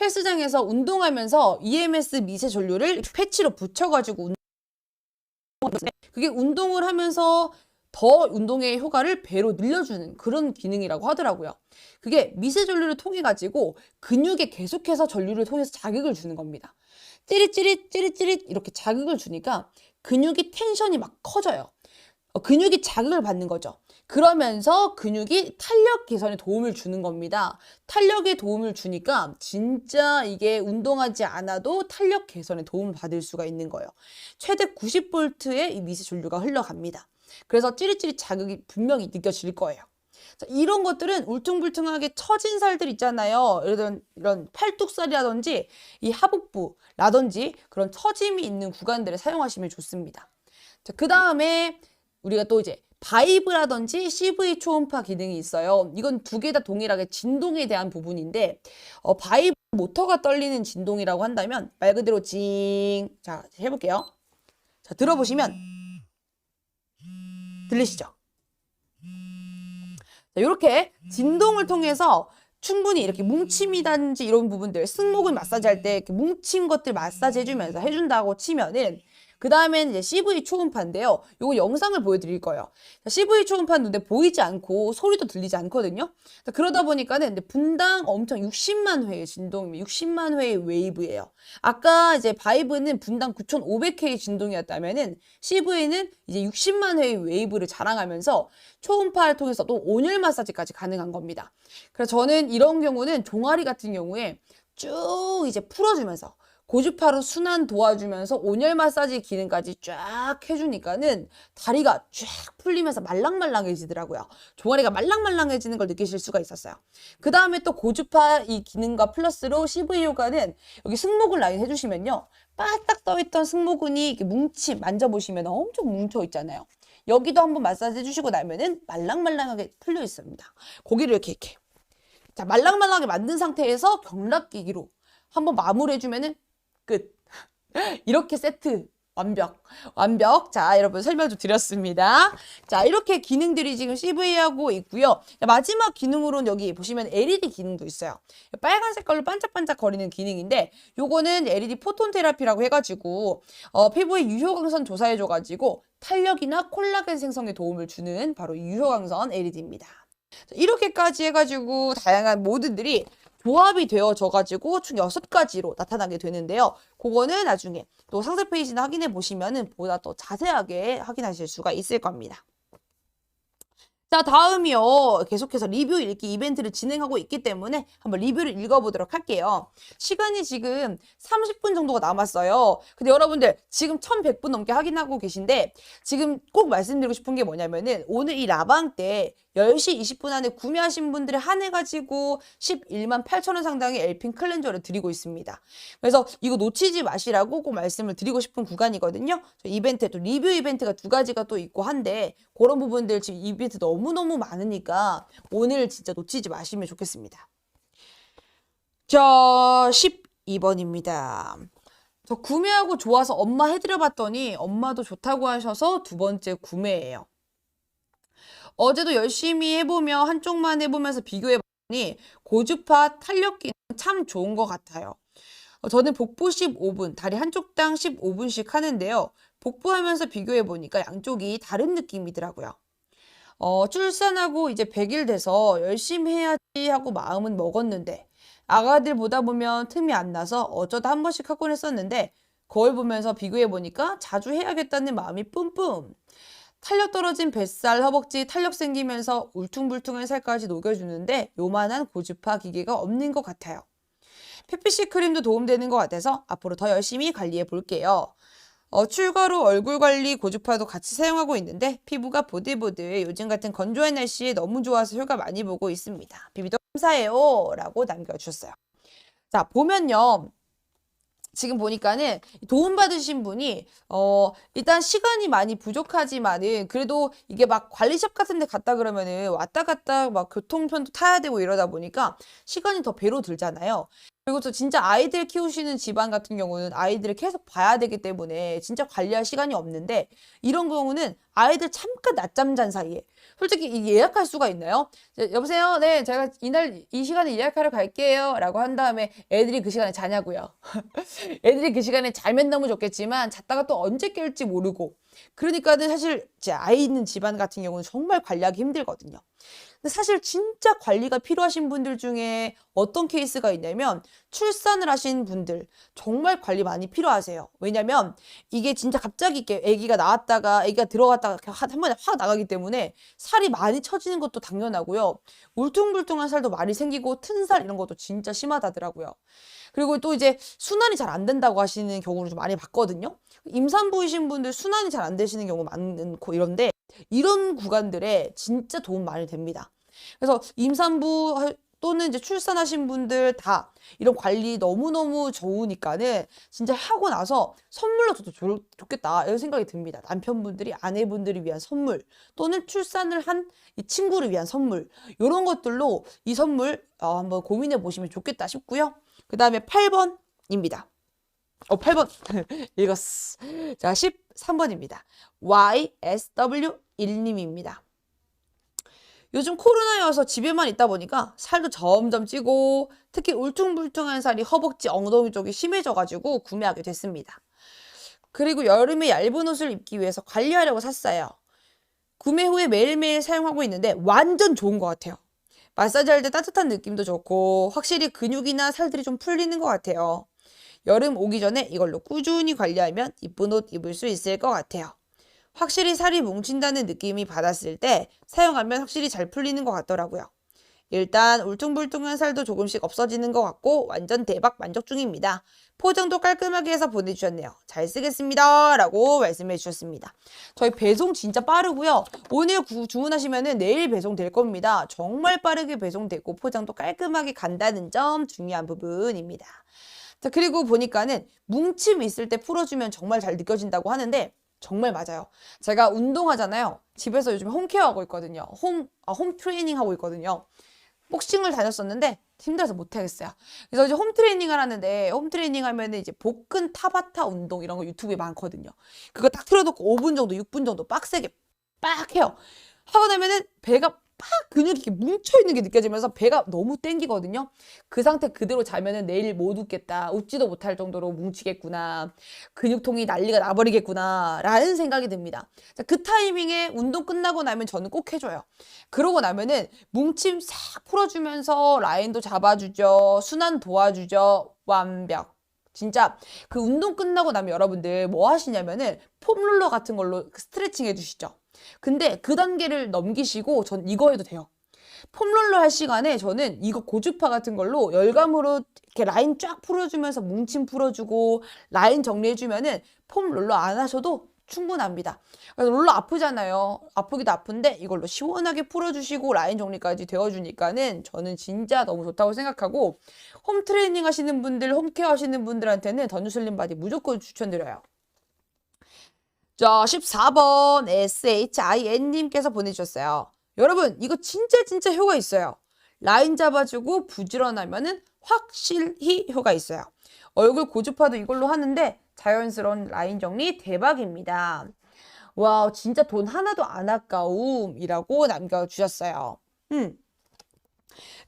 헬스장에서 운동하면서 EMS 미세 전류를 패치로 붙여가지고 그게 운동을 하면서 더 운동의 효과를 배로 늘려주는 그런 기능이라고 하더라고요. 그게 미세 전류를 통해 가지고 근육에 계속해서 전류를 통해서 자극을 주는 겁니다. 찌릿찌릿 찌릿찌릿 이렇게 자극을 주니까 근육이 텐션이 막 커져요. 근육이 자극을 받는 거죠. 그러면서 근육이 탄력 개선에 도움을 주는 겁니다. 탄력에 도움을 주니까 진짜 이게 운동하지 않아도 탄력 개선에 도움을 받을 수가 있는 거예요. 최대 90V의 이 미세 전류가 흘러갑니다. 그래서 찌릿찌릿 자극이 분명히 느껴질 거예요. 자, 이런 것들은 울퉁불퉁하게 처진 살들 있잖아요. 이런 팔뚝살이라든지 이 하복부라든지 그런 처짐이 있는 구간들을 사용하시면 좋습니다. 자, 그 다음에 우리가 또 이제 바이브라든지 CV 초음파 기능이 있어요. 이건 두 개 다 동일하게 진동에 대한 부분인데 바이브 모터가 떨리는 진동이라고 한다면 말 그대로 징. 자, 해볼게요. 자, 들어보시면 들리시죠? 자, 이렇게 진동을 통해서 충분히 이렇게 뭉침이든지 이런 부분들, 승모근 마사지 할 때 이렇게 뭉친 것들 마사지 해주면서 해준다고 치면은 그 다음에는 이제 CV 초음파인데요. 이거 영상을 보여드릴 거예요. CV 초음파는 눈에 보이지 않고 소리도 들리지 않거든요. 그러다 보니까는 근데 분당 엄청 60만 회의 진동입니다. 60만 회의 웨이브예요. 아까 이제 바이브는 분당 9,500회의 진동이었다면은 CV는 이제 60만 회의 웨이브를 자랑하면서 초음파를 통해서 또 온열 마사지까지 가능한 겁니다. 그래서 저는 이런 경우는 종아리 같은 경우에 쭉 이제 풀어주면서 고주파로 순환 도와주면서 온열 마사지 기능까지 쫙 해주니까는 다리가 쫙 풀리면서 말랑말랑해지더라고요. 종아리가 말랑말랑해지는 걸 느끼실 수가 있었어요. 그 다음에 또 고주파 이 기능과 플러스로 CV 효과는 여기 승모근 라인 해주시면요. 바짝 떠있던 승모근이 이렇게 만져보시면 엄청 뭉쳐 있잖아요. 여기도 한번 마사지 해주시고 나면은 말랑말랑하게 풀려 있습니다. 고기를 이렇게. 자, 말랑말랑하게 만든 상태에서 경락기기로 한번 마무리해주면은 끝. 이렇게 세트 완벽. 자, 여러분 설명 좀 드렸습니다. 자, 이렇게 기능들이 지금 CV하고 있고요. 마지막 기능으로는 여기 보시면 LED 기능도 있어요. 빨간 색깔로 반짝반짝 거리는 기능인데 요거는 LED 포톤 테라피라고 해가지고 피부의 유효광선 조사해줘가지고 탄력이나 콜라겐 생성에 도움을 주는 바로 유효광선 LED입니다. 이렇게까지 해가지고 다양한 모드들이 조합이 되어져가지고 총 6가지로 나타나게 되는데요. 그거는 나중에 또 상세 페이지나 확인해 보시면은 보다 더 자세하게 확인하실 수가 있을 겁니다. 자, 다음이요. 계속해서 리뷰 읽기 이벤트를 진행하고 있기 때문에 한번 리뷰를 읽어보도록 할게요. 시간이 지금 30분 정도가 남았어요. 근데 여러분들 지금 1100분 넘게 확인하고 계신데 지금 꼭 말씀드리고 싶은 게 뭐냐면은 오늘 이 라방 때 10시 20분 안에 구매하신 분들에 한해가지고 11만 8천 원 상당의 엘핀 클렌저를 드리고 있습니다. 그래서 이거 놓치지 마시라고 꼭 말씀을 드리고 싶은 구간이거든요. 이벤트, 또 리뷰 이벤트가 2가지가 또 있고 한데 그런 부분들 지금 이벤트 너무너무 많으니까 오늘 진짜 놓치지 마시면 좋겠습니다. 자, 12번입니다. 저 구매하고 좋아서 엄마 해드려봤더니 엄마도 좋다고 하셔서 2번째 구매예요. 어제도 열심히 해보며 한쪽만 해보면서 비교해봤더니 고주파 탄력기는 참 좋은 것 같아요. 저는 복부 15분, 다리 한쪽당 15분씩 하는데요. 복부하면서 비교해보니까 양쪽이 다른 느낌이더라고요. 출산하고 이제 100일 돼서 열심히 해야지 하고 마음은 먹었는데 아가들 보다 보면 틈이 안 나서 어쩌다 한 번씩 하곤 했었는데 거울 보면서 비교해보니까 자주 해야겠다는 마음이 뿜뿜. 탄력 떨어진 뱃살, 허벅지 탄력 생기면서 울퉁불퉁한 살까지 녹여주는데 요만한 고주파 기계가 없는 것 같아요. PPC 크림도 도움되는 것 같아서 앞으로 더 열심히 관리해 볼게요. 출가로 얼굴 관리 고주파도 같이 사용하고 있는데 피부가 보들보들 요즘 같은 건조한 날씨에 너무 좋아서 효과 많이 보고 있습니다. 비비도 감사해요 라고 남겨주셨어요. 자, 보면요. 지금 보니까는 도움받으신 분이 일단 시간이 많이 부족하지만은 그래도 이게 막 관리샵 같은 데 갔다 그러면은 왔다 갔다 막 교통편도 타야 되고 이러다 보니까 시간이 더 배로 들잖아요. 그리고 또 진짜 아이들 키우시는 집안 같은 경우는 아이들을 계속 봐야 되기 때문에 진짜 관리할 시간이 없는데 이런 경우는 아이들 잠깐 낮잠 잔 사이에 솔직히 예약할 수가 있나요? 여보세요? 네, 제가 이날 이 시간에 예약하러 갈게요 라고 한 다음에 애들이 그 시간에 자냐고요. 애들이 그 시간에 자면 너무 좋겠지만 잤다가 또 언제 깰지 모르고 그러니까는 사실 제 아이 있는 집안 같은 경우는 정말 관리하기 힘들거든요. 근데 사실 진짜 관리가 필요하신 분들 중에 어떤 케이스가 있냐면 출산을 하신 분들 정말 관리 많이 필요하세요. 왜냐면 이게 진짜 갑자기 이렇게 아기가 나왔다가 아기가 들어갔다가 한 번에 확 나가기 때문에 살이 많이 처지는 것도 당연하고요. 울퉁불퉁한 살도 많이 생기고 튼 살 이런 것도 진짜 심하다더라고요. 그리고 또 이제 순환이 잘 안 된다고 하시는 경우를 좀 많이 봤거든요. 임산부이신 분들 순환이 잘 안 되시는 경우 많고 이런데 이런 구간들에 진짜 도움 많이 됩니다. 그래서 임산부 또는 이제 출산하신 분들 다 이런 관리 너무너무 좋으니까는 진짜 하고 나서 선물로 줘도 좋겠다 이런 생각이 듭니다. 남편분들이 아내분들을 위한 선물 또는 출산을 한 이 친구를 위한 선물 이런 것들로 이 선물 한번 고민해 보시면 좋겠다 싶고요. 그 다음에 8번입니다. 8번 읽었어. 자, 13번입니다. YSW1님입니다. 요즘 코로나여서 집에만 있다 보니까 살도 점점 찌고 특히 울퉁불퉁한 살이 허벅지, 엉덩이 쪽이 심해져가지고 구매하게 됐습니다. 그리고 여름에 얇은 옷을 입기 위해서 관리하려고 샀어요. 구매 후에 매일매일 사용하고 있는데 완전 좋은 것 같아요. 마사지 할 때 따뜻한 느낌도 좋고 확실히 근육이나 살들이 좀 풀리는 것 같아요. 여름 오기 전에 이걸로 꾸준히 관리하면 이쁜 옷 입을 수 있을 것 같아요. 확실히 살이 뭉친다는 느낌이 받았을 때 사용하면 확실히 잘 풀리는 것 같더라고요. 일단 울퉁불퉁한 살도 조금씩 없어지는 것 같고 완전 대박 만족 중입니다. 포장도 깔끔하게 해서 보내주셨네요. 잘 쓰겠습니다. 라고 말씀해 주셨습니다. 저희 배송 진짜 빠르고요. 오늘 주문하시면 내일 배송될 겁니다. 정말 빠르게 배송되고 포장도 깔끔하게 간다는 점 중요한 부분입니다. 자, 그리고 보니까는 뭉침 있을 때 풀어주면 정말 잘 느껴진다고 하는데 정말 맞아요. 제가 운동하잖아요. 집에서 요즘 홈케어 하고 있거든요. 홈 트레이닝 하고 있거든요. 복싱을 다녔었는데 힘들어서 못하겠어요. 그래서 이제 홈 트레이닝을 하는데 홈 트레이닝 하면은 이제 복근 타바타 운동 이런 거 유튜브에 많거든요. 그거 딱 틀어놓고 5분 정도, 6분 정도 빡세게 빡 해요. 하고 나면은 배가 팍 근육이 이렇게 뭉쳐있는 게 느껴지면서 배가 너무 땡기거든요. 그 상태 그대로 자면은 내일 못 웃겠다. 웃지도 못할 정도로 뭉치겠구나. 근육통이 난리가 나버리겠구나. 라는 생각이 듭니다. 자, 그 타이밍에 운동 끝나고 나면 저는 꼭 해줘요. 그러고 나면은 뭉침 싹 풀어주면서 라인도 잡아주죠. 순환 도와주죠. 완벽. 진짜 그 운동 끝나고 나면 여러분들 뭐 하시냐면은 폼롤러 같은 걸로 스트레칭 해주시죠. 근데 그 단계를 넘기시고 전 이거 해도 돼요. 폼롤러 할 시간에 저는 이거 고주파 같은 걸로 열감으로 이렇게 라인 쫙 풀어주면서 뭉침 풀어주고 라인 정리해주면은 폼롤러 안 하셔도 충분합니다. 그래서 롤러 아프잖아요. 아프기도 아픈데 이걸로 시원하게 풀어주시고 라인 정리까지 되어주니까는 저는 진짜 너무 좋다고 생각하고 홈 트레이닝 하시는 분들, 홈케어 하시는 분들한테는 던유슬림 바디 무조건 추천드려요. 자, 14번 SHIN님께서 보내주셨어요. 여러분, 이거 진짜 효과 있어요. 라인 잡아주고 부지런하면은 확실히 효과 있어요. 얼굴 고주파도 이걸로 하는데 자연스러운 라인 정리 대박입니다. 와, 진짜 돈 하나도 안 아까움이라고 남겨주셨어요.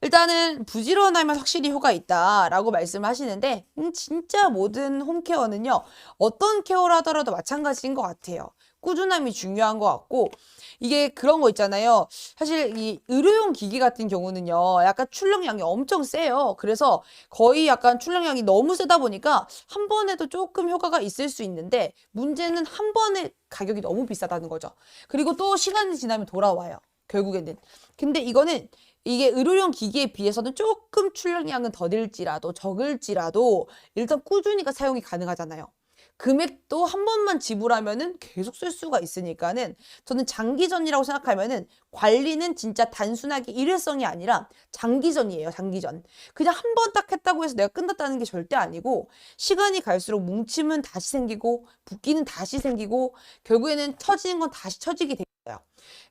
일단은 부지런하면 확실히 효과 있다라고 말씀하시는데 진짜 모든 홈케어는요. 어떤 케어를 하더라도 마찬가지인 것 같아요. 꾸준함이 중요한 것 같고 이게 그런 거 있잖아요. 사실 이 의료용 기기 같은 경우는요. 약간 출력량이 엄청 세요. 그래서 거의 약간 출력량이 너무 세다 보니까 한 번에도 조금 효과가 있을 수 있는데 문제는 한 번에 가격이 너무 비싸다는 거죠. 그리고 또 시간이 지나면 돌아와요. 결국에는. 근데 이거는 이게 의료용 기기에 비해서는 조금 출력량은 더딜지라도 적을지라도 일단 꾸준히가 사용이 가능하잖아요. 금액도 한 번만 지불하면은 계속 쓸 수가 있으니까는 저는 장기전이라고 생각하면은 관리는 진짜 단순하게 일회성이 아니라 장기전이에요. 장기전. 그냥 한 번 딱 했다고 해서 내가 끝났다는 게 절대 아니고 시간이 갈수록 뭉침은 다시 생기고 붓기는 다시 생기고 결국에는 처지는 건 다시 처지게 돼요.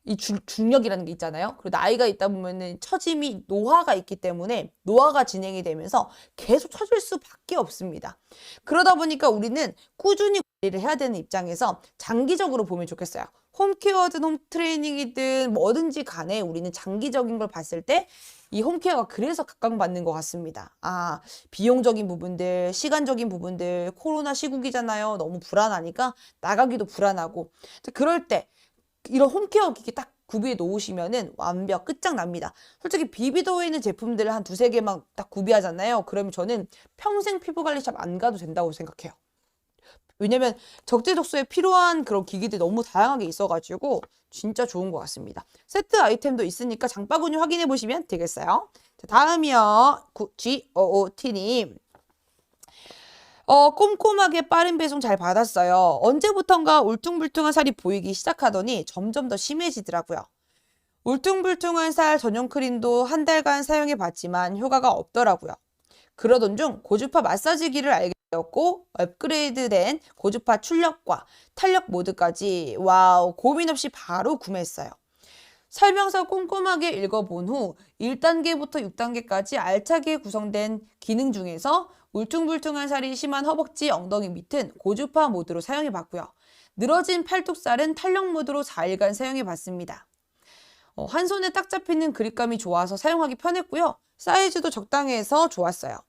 이 중력이라는 게 있잖아요. 그리고 나이가 있다 보면은 처짐이 노화가 있기 때문에 노화가 진행이 되면서 계속 처질 수밖에 없습니다. 그러다 보니까 우리는 꾸준히 관리를 해야 되는 입장에서 장기적으로 보면 좋겠어요. 홈케어든 홈트레이닝이든 뭐든지 간에 우리는 장기적인 걸 봤을 때 이 홈케어가 그래서 각광받는 것 같습니다. 비용적인 부분들, 시간적인 부분들, 코로나 시국이잖아요. 너무 불안하니까 나가기도 불안하고. 그럴 때 이런 홈케어 기기 딱 구비해 놓으시면은 완벽 끝장납니다. 솔직히 비비도에 있는 제품들을 한 두세 개만 딱 구비하잖아요. 그러면 저는 평생 피부관리샵 안 가도 된다고 생각해요. 왜냐면 적재적소에 필요한 그런 기기들이 너무 다양하게 있어가지고 진짜 좋은 것 같습니다. 세트 아이템도 있으니까 장바구니 확인해 보시면 되겠어요. 자, 다음이요. GOOT님. 꼼꼼하게 빠른 배송 잘 받았어요. 언제부턴가 울퉁불퉁한 살이 보이기 시작하더니 점점 더 심해지더라고요. 울퉁불퉁한 살 전용 크림도 한 달간 사용해 봤지만 효과가 없더라고요. 그러던 중 고주파 마사지기를 알게 되었고 업그레이드된 고주파 출력과 탄력 모드까지 와우 고민 없이 바로 구매했어요. 설명서 꼼꼼하게 읽어본 후 1단계부터 6단계까지 알차게 구성된 기능 중에서 울퉁불퉁한 살이 심한 허벅지, 엉덩이 밑은 고주파 모드로 사용해 봤고요. 늘어진 팔뚝살은 탄력 모드로 4일간 사용해 봤습니다. 한 손에 딱 잡히는 그립감이 좋아서 사용하기 편했고요. 사이즈도 적당해서 좋았어요.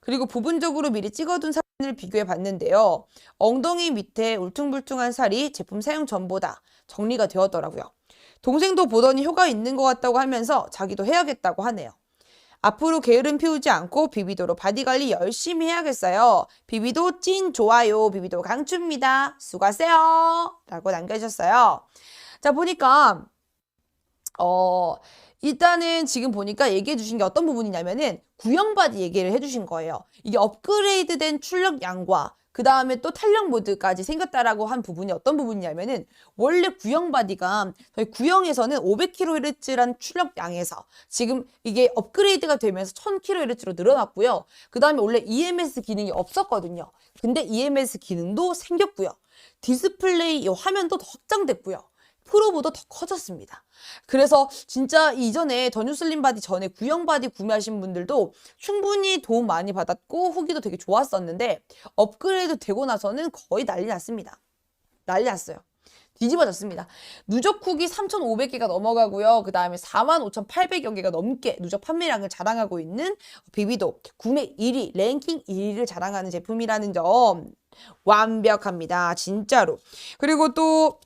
그리고 부분적으로 미리 찍어둔 사진을 비교해 봤는데요. 엉덩이 밑에 울퉁불퉁한 살이 제품 사용 전보다 정리가 되었더라고요. 동생도 보더니 효과 있는 것 같다고 하면서 자기도 해야겠다고 하네요. 앞으로 게으름 피우지 않고 비비도로 바디관리 열심히 해야겠어요. 비비도 찐 좋아요. 비비도 강추입니다. 수고하세요. 라고 남겨주셨어요. 자, 보니까 일단은 지금 보니까 얘기해 주신 게 어떤 부분이냐면은 구형 바디 얘기를 해 주신 거예요. 이게 업그레이드된 출력량과 그 다음에 또 탄력 모드까지 생겼다라고 한 부분이 어떤 부분이냐면은 원래 구형 바디가 저희 구형에서는 500kHz란 출력량에서 지금 이게 업그레이드가 되면서 1000kHz로 늘어났고요. 그 다음에 원래 EMS 기능이 없었거든요. 근데 EMS 기능도 생겼고요. 디스플레이 화면도 더 확장됐고요. 프로보다 더 커졌습니다. 그래서 진짜 이전에 더 뉴 슬림 바디 전에 구형 바디 구매하신 분들도 충분히 도움 많이 받았고 후기도 되게 좋았었는데 업그레이드 되고 나서는 거의 난리 났습니다. 난리 났어요. 뒤집어졌습니다. 누적 후기 3,500개가 넘어가고요. 그 다음에 45,800여 개가 넘게 누적 판매량을 자랑하고 있는 비비도 구매 1위, 랭킹 1위를 자랑하는 제품이라는 점 완벽합니다. 진짜로. 그리고 또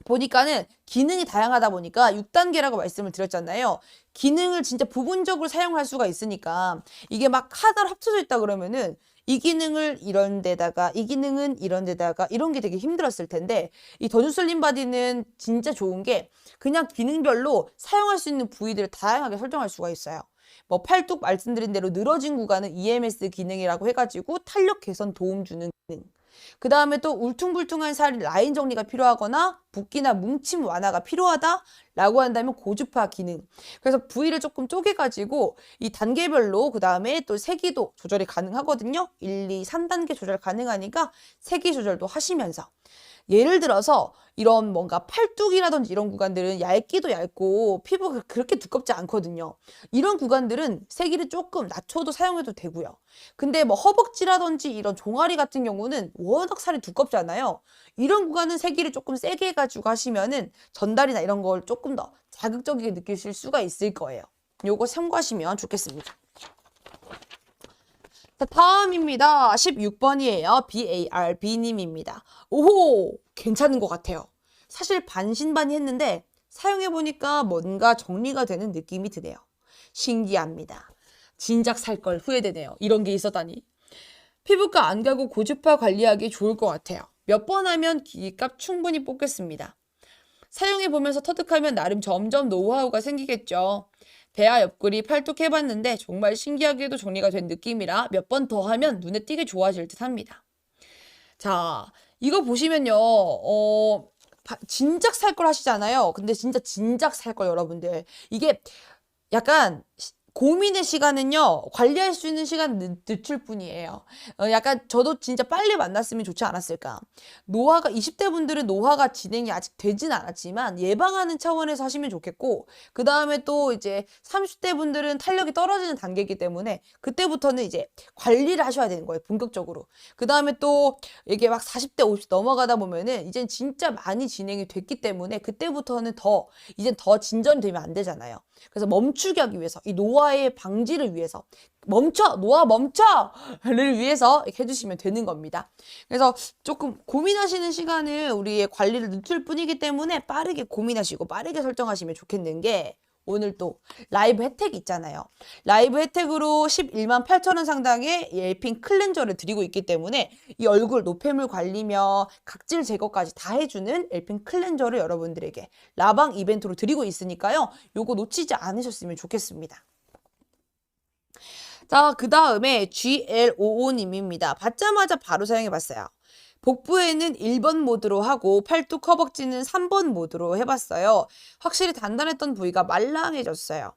보니까는 기능이 다양하다 보니까 6단계라고 말씀을 드렸잖아요. 기능을 진짜 부분적으로 사용할 수가 있으니까 이게 막 하나로 합쳐져 있다 그러면은 이 기능을 이런 데다가 이 기능은 이런 데다가 이런 게 되게 힘들었을 텐데 이 더 뉴 슬림 바디는 진짜 좋은 게 그냥 기능별로 사용할 수 있는 부위들을 다양하게 설정할 수가 있어요. 뭐 팔뚝 말씀드린 대로 늘어진 구간은 EMS 기능이라고 해가지고 탄력 개선 도움 주는 기능. 그 다음에 또 울퉁불퉁한 살 라인 정리가 필요하거나 붓기나 뭉침 완화가 필요하다라고 한다면 고주파 기능. 그래서 부위를 조금 쪼개가지고 이 단계별로 그 다음에 또 세기도 조절이 가능하거든요. 1, 2, 3단계 조절 가능하니까 세기 조절도 하시면서 예를 들어서 이런 뭔가 팔뚝이라든지 이런 구간들은 얇기도 얇고 피부가 그렇게 두껍지 않거든요. 이런 구간들은 세기를 조금 낮춰도 사용해도 되고요. 근데 뭐 허벅지라든지 이런 종아리 같은 경우는 워낙 살이 두껍잖아요. 이런 구간은 세기를 조금 세게 해가지고 하시면은 전달이나 이런 걸 조금 더 자극적이게 느끼실 수가 있을 거예요. 요거 참고하시면 좋겠습니다. 자, 다음입니다. 16번이에요. BARB님입니다. 오호! 괜찮은 것 같아요. 사실 반신반의했는데 사용해보니까 뭔가 정리가 되는 느낌이 드네요. 신기합니다. 진작 살 걸 후회되네요. 이런 게 있었다니. 피부과 안 가고 고주파 관리하기 좋을 것 같아요. 몇 번 하면 기기값 충분히 뽑겠습니다. 사용해보면서 터득하면 나름 점점 노하우가 생기겠죠. 대하 옆구리 팔뚝 해봤는데 정말 신기하게도 정리가 된 느낌이라 몇 번 더 하면 눈에 띄게 좋아질 듯 합니다. 자, 이거 보시면요. 진작 살 걸 하시잖아요. 근데 진짜 진작 살 걸 여러분들. 이게 약간 고민의 시간은요, 관리할 수 있는 시간 늦출 뿐이에요. 약간 저도 진짜 빨리 만났으면 좋지 않았을까. 노화가, 20대 분들은 노화가 진행이 아직 되진 않았지만 예방하는 차원에서 하시면 좋겠고, 그 다음에 또 이제 30대 분들은 탄력이 떨어지는 단계이기 때문에 그때부터는 이제 관리를 하셔야 되는 거예요, 본격적으로. 그 다음에 또 이게 막 40대, 50대 넘어가다 보면은 이젠 진짜 많이 진행이 됐기 때문에 그때부터는 이젠 더 진전이 되면 안 되잖아요. 그래서 멈추게 하기 위해서 이 노화의 방지를 위해서 노화 멈춰를 위해서 이렇게 해주시면 되는 겁니다. 그래서 조금 고민하시는 시간을 우리의 관리를 늦출 뿐이기 때문에 빠르게 고민하시고 빠르게 설정하시면 좋겠는 게 오늘 또 라이브 혜택 있잖아요. 라이브 혜택으로 11만 8천 원 상당의 엘핑 클렌저를 드리고 있기 때문에 이 얼굴 노폐물 관리며 각질 제거까지 다 해주는 엘핑 클렌저를 여러분들에게 라방 이벤트로 드리고 있으니까요. 요거 놓치지 않으셨으면 좋겠습니다. 자, 그 다음에 GL55님입니다. 받자마자 바로 사용해봤어요. 복부에는 1번 모드로 하고 팔뚝 허벅지는 3번 모드로 해봤어요. 확실히 단단했던 부위가 말랑해졌어요.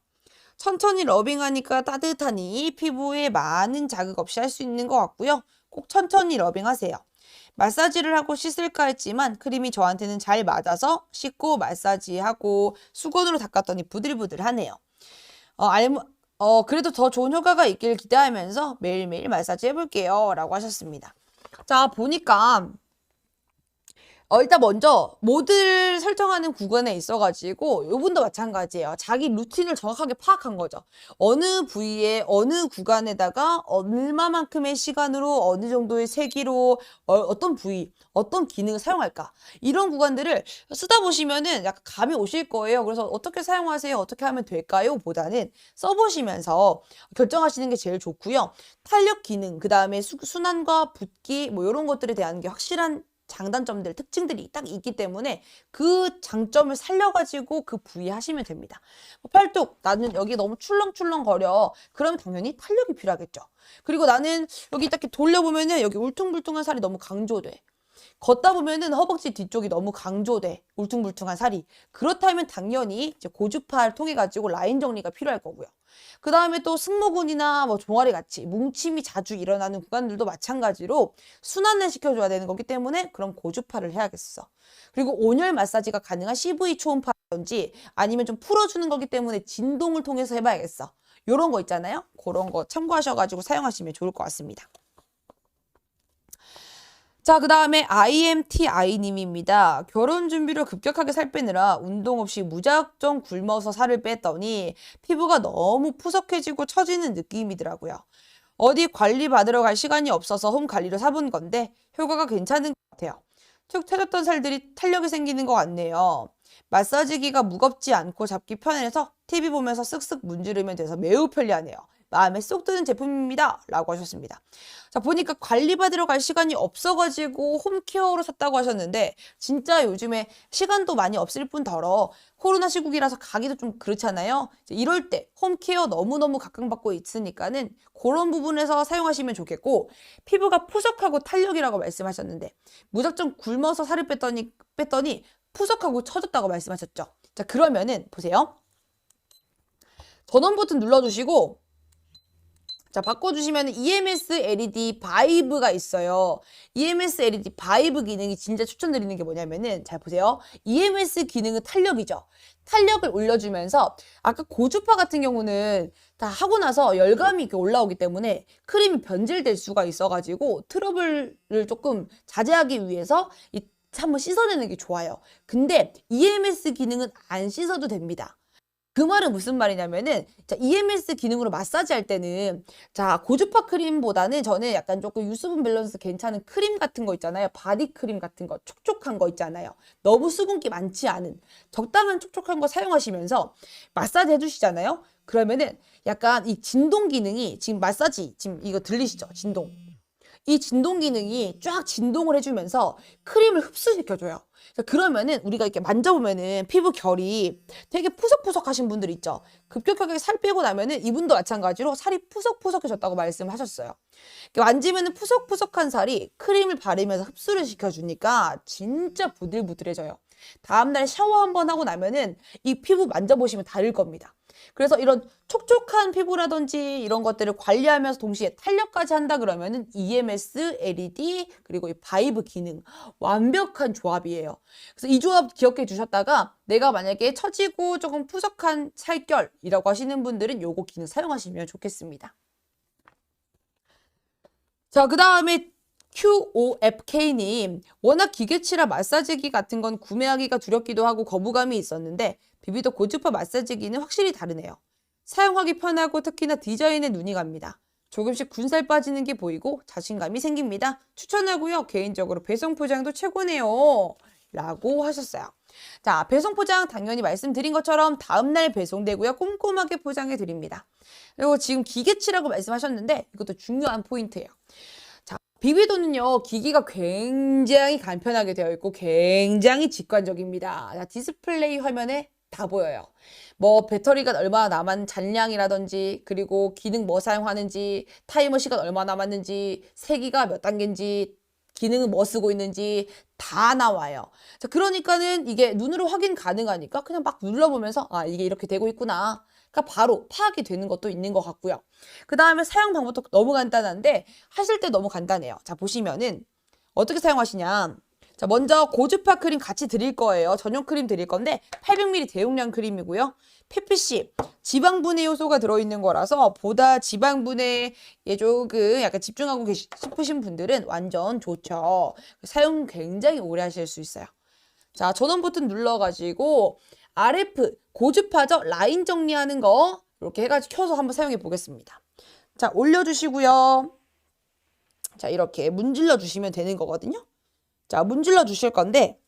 천천히 러빙하니까 따뜻하니 피부에 많은 자극 없이 할 수 있는 것 같고요. 꼭 천천히 러빙하세요. 마사지를 하고 씻을까 했지만 크림이 저한테는 잘 맞아서 씻고 마사지하고 수건으로 닦았더니 부들부들하네요. 그래도 더 좋은 효과가 있길 기대하면서 매일매일 마사지 해볼게요. 라고 하셨습니다. 자, 보니까 일단 먼저 모드를 설정하는 구간에 있어가지고 이분도 마찬가지예요. 자기 루틴을 정확하게 파악한 거죠. 어느 부위에 어느 구간에다가 얼마만큼의 시간으로 어느 정도의 세기로 어떤 부위, 어떤 기능을 사용할까 이런 구간들을 쓰다 보시면은 약간 감이 오실 거예요. 그래서 어떻게 사용하세요? 어떻게 하면 될까요? 보다는 써보시면서 결정하시는 게 제일 좋고요. 탄력 기능, 그 다음에 순환과 붓기 뭐 이런 것들에 대한 게 확실한 장단점들, 특징들이 딱 있기 때문에 그 장점을 살려가지고 그 부위 하시면 됩니다. 팔뚝, 나는 여기 너무 출렁출렁거려. 그러면 당연히 탄력이 필요하겠죠. 그리고 나는 여기 딱 이렇게 돌려보면은 여기 울퉁불퉁한 살이 너무 강조돼. 걷다 보면은 허벅지 뒤쪽이 너무 강조돼. 울퉁불퉁한 살이. 그렇다면 당연히 이제 고주파를 통해 가지고 라인 정리가 필요할 거고요. 그 다음에 또 승모근이나 뭐 종아리 같이 뭉침이 자주 일어나는 구간들도 마찬가지로 순환을 시켜줘야 되는 거기 때문에 그럼 고주파를 해야겠어. 그리고 온열 마사지가 가능한 CV 초음파든지 아니면 좀 풀어주는 거기 때문에 진동을 통해서 해봐야겠어. 요런 거 있잖아요. 그런 거 참고하셔가지고 사용하시면 좋을 것 같습니다. 자, 그 다음에 IMTI님입니다. 결혼 준비로 급격하게 살 빼느라 운동 없이 무작정 굶어서 살을 뺐더니 피부가 너무 푸석해지고 처지는 느낌이더라고요. 어디 관리 받으러 갈 시간이 없어서 홈 관리로 사본 건데 효과가 괜찮은 것 같아요. 툭 터졌던 살들이 탄력이 생기는 것 같네요. 마사지기가 무겁지 않고 잡기 편해서 TV 보면서 쓱쓱 문지르면 돼서 매우 편리하네요. 마음에 쏙 드는 제품입니다. 라고 하셨습니다. 자, 보니까 관리받으러 갈 시간이 없어가지고 홈케어로 샀다고 하셨는데 진짜 요즘에 시간도 많이 없을 뿐더러 코로나 시국이라서 가기도 좀 그렇잖아요. 이럴 때 홈케어 너무너무 각광받고 있으니까는 그런 부분에서 사용하시면 좋겠고 피부가 푸석하고 탄력이라고 말씀하셨는데 무작정 굶어서 살을 뺐더니 푸석하고 처졌다고 말씀하셨죠. 자, 그러면은 보세요. 전원 버튼 눌러주시고 자, 바꿔주시면 EMS LED 바이브가 있어요. EMS LED 바이브 기능이 진짜 추천드리는 게 뭐냐면은 잘 보세요. EMS 기능은 탄력이죠. 탄력을 올려주면서 아까 고주파 같은 경우는 다 하고 나서 열감이 이렇게 올라오기 때문에 크림이 변질될 수가 있어가지고 트러블을 조금 자제하기 위해서 한번 씻어내는 게 좋아요. 근데 EMS 기능은 안 씻어도 됩니다. 그 말은 무슨 말이냐면은 자, EMS 기능으로 마사지 할 때는 자, 고주파 크림보다는 저는 약간 조금 유수분 밸런스 괜찮은 크림 같은 거 있잖아요. 바디 크림 같은 거 촉촉한 거 있잖아요. 너무 수분기 많지 않은 적당한 촉촉한 거 사용하시면서 마사지 해주시잖아요. 그러면은 약간 이 진동 기능이 지금 마사지 지금 이거 들리시죠? 진동. 이 진동 기능이 쫙 진동을 해주면서 크림을 흡수시켜줘요. 그러면은 우리가 이렇게 만져보면은 피부 결이 되게 푸석푸석하신 분들 있죠. 급격하게 살 빼고 나면은 이분도 마찬가지로 살이 푸석푸석해졌다고 말씀하셨어요. 만지면은 푸석푸석한 살이 크림을 바르면서 흡수를 시켜주니까 진짜 부들부들해져요. 다음날 샤워 한번 하고 나면은 이 피부 만져보시면 다를 겁니다. 그래서 이런 촉촉한 피부라든지 이런 것들을 관리하면서 동시에 탄력까지 한다 그러면은 EMS, LED 그리고 이 바이브 기능 완벽한 조합이에요. 그래서 이 조합 기억해 주셨다가 내가 만약에 처지고 조금 푸석한 살결이라고 하시는 분들은 요거 기능 사용하시면 좋겠습니다. 자, 그 다음에 QOFK님, 워낙 기계치라 마사지기 같은 건 구매하기가 두렵기도 하고 거부감이 있었는데 비비도 고주파 마사지기는 확실히 다르네요. 사용하기 편하고 특히나 디자인에 눈이 갑니다. 조금씩 군살 빠지는 게 보이고 자신감이 생깁니다. 추천하고요. 개인적으로 배송 포장도 최고네요. 라고 하셨어요. 자, 배송 포장 당연히 말씀드린 것처럼 다음날 배송되고요. 꼼꼼하게 포장해 드립니다. 그리고 지금 기계치라고 말씀하셨는데 이것도 중요한 포인트예요. 비비도는요, 기기가 굉장히 간편하게 되어 있고 굉장히 직관적입니다. 자, 디스플레이 화면에 다 보여요. 뭐 배터리가 얼마나 남은 잔량이라든지 그리고 기능 뭐 사용하는지 타이머 시간 얼마 남았는지 세기가 몇 단계인지 기능은 뭐 쓰고 있는지 다 나와요. 자, 그러니까는 이게 눈으로 확인 가능하니까 그냥 막 눌러보면서 아, 이게 이렇게 되고 있구나. 그러니까 바로 파악이 되는 것도 있는 것 같고요. 그 다음에 사용 방법도 너무 간단한데 하실 때 너무 간단해요. 자, 보시면은 어떻게 사용하시냐. 자, 먼저 고주파 크림 같이 드릴 거예요. 전용 크림 드릴 건데 800ml 대용량 크림이고요. PPC, 지방분해 요소가 들어있는 거라서 보다 지방분해에 조금 약간 집중하고 싶으신 분들은 완전 좋죠. 사용 굉장히 오래 하실 수 있어요. 자, 전원 버튼 눌러가지고 RF, 고주파죠? 라인 정리하는 거 이렇게 해가지고 켜서 한번 사용해 보겠습니다. 자, 올려주시고요. 자, 이렇게 문질러 주시면 되는 거거든요. 자, 문질러 주실 건데,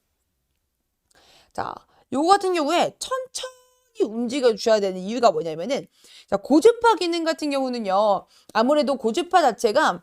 자, 요거 같은 경우에 천천히 움직여 주셔야 되는 이유가 뭐냐면은, 자, 고주파 기능 같은 경우는요, 아무래도 고주파 자체가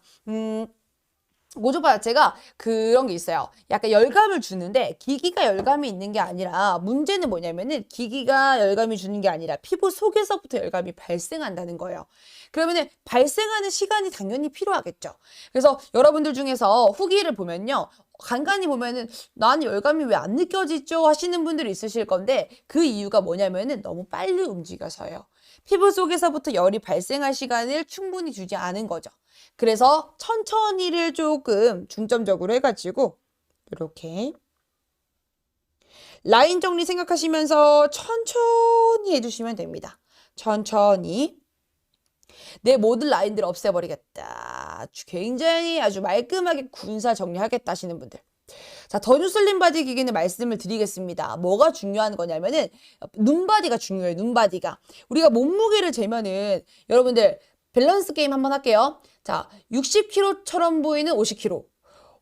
그런 게 있어요. 약간 열감을 주는데 기기가 열감이 있는 게 아니라 문제는 뭐냐면은 기기가 열감이 주는 게 아니라 피부 속에서부터 열감이 발생한다는 거예요. 그러면은 발생하는 시간이 당연히 필요하겠죠. 그래서 여러분들 중에서 후기를 보면요. 간간히 보면은 나는 열감이 왜 안 느껴지죠? 하시는 분들이 있으실 건데 그 이유가 뭐냐면은 너무 빨리 움직여서요. 피부 속에서부터 열이 발생할 시간을 충분히 주지 않은 거죠. 그래서 천천히를 조금 중점적으로 해가지고 이렇게 라인 정리 생각하시면서 천천히 해주시면 됩니다. 천천히. 내 모든 라인들을 없애버리겠다. 굉장히 아주 말끔하게 군사 정리하겠다 하시는 분들. 자, 더 뉴슬림 바디 기기는 말씀을 드리겠습니다. 뭐가 중요한 거냐면은 눈바디가 중요해요. 눈바디가. 우리가 몸무게를 재면은 여러분들 밸런스 게임 한번 할게요. 자, 60kg처럼 보이는 50kg,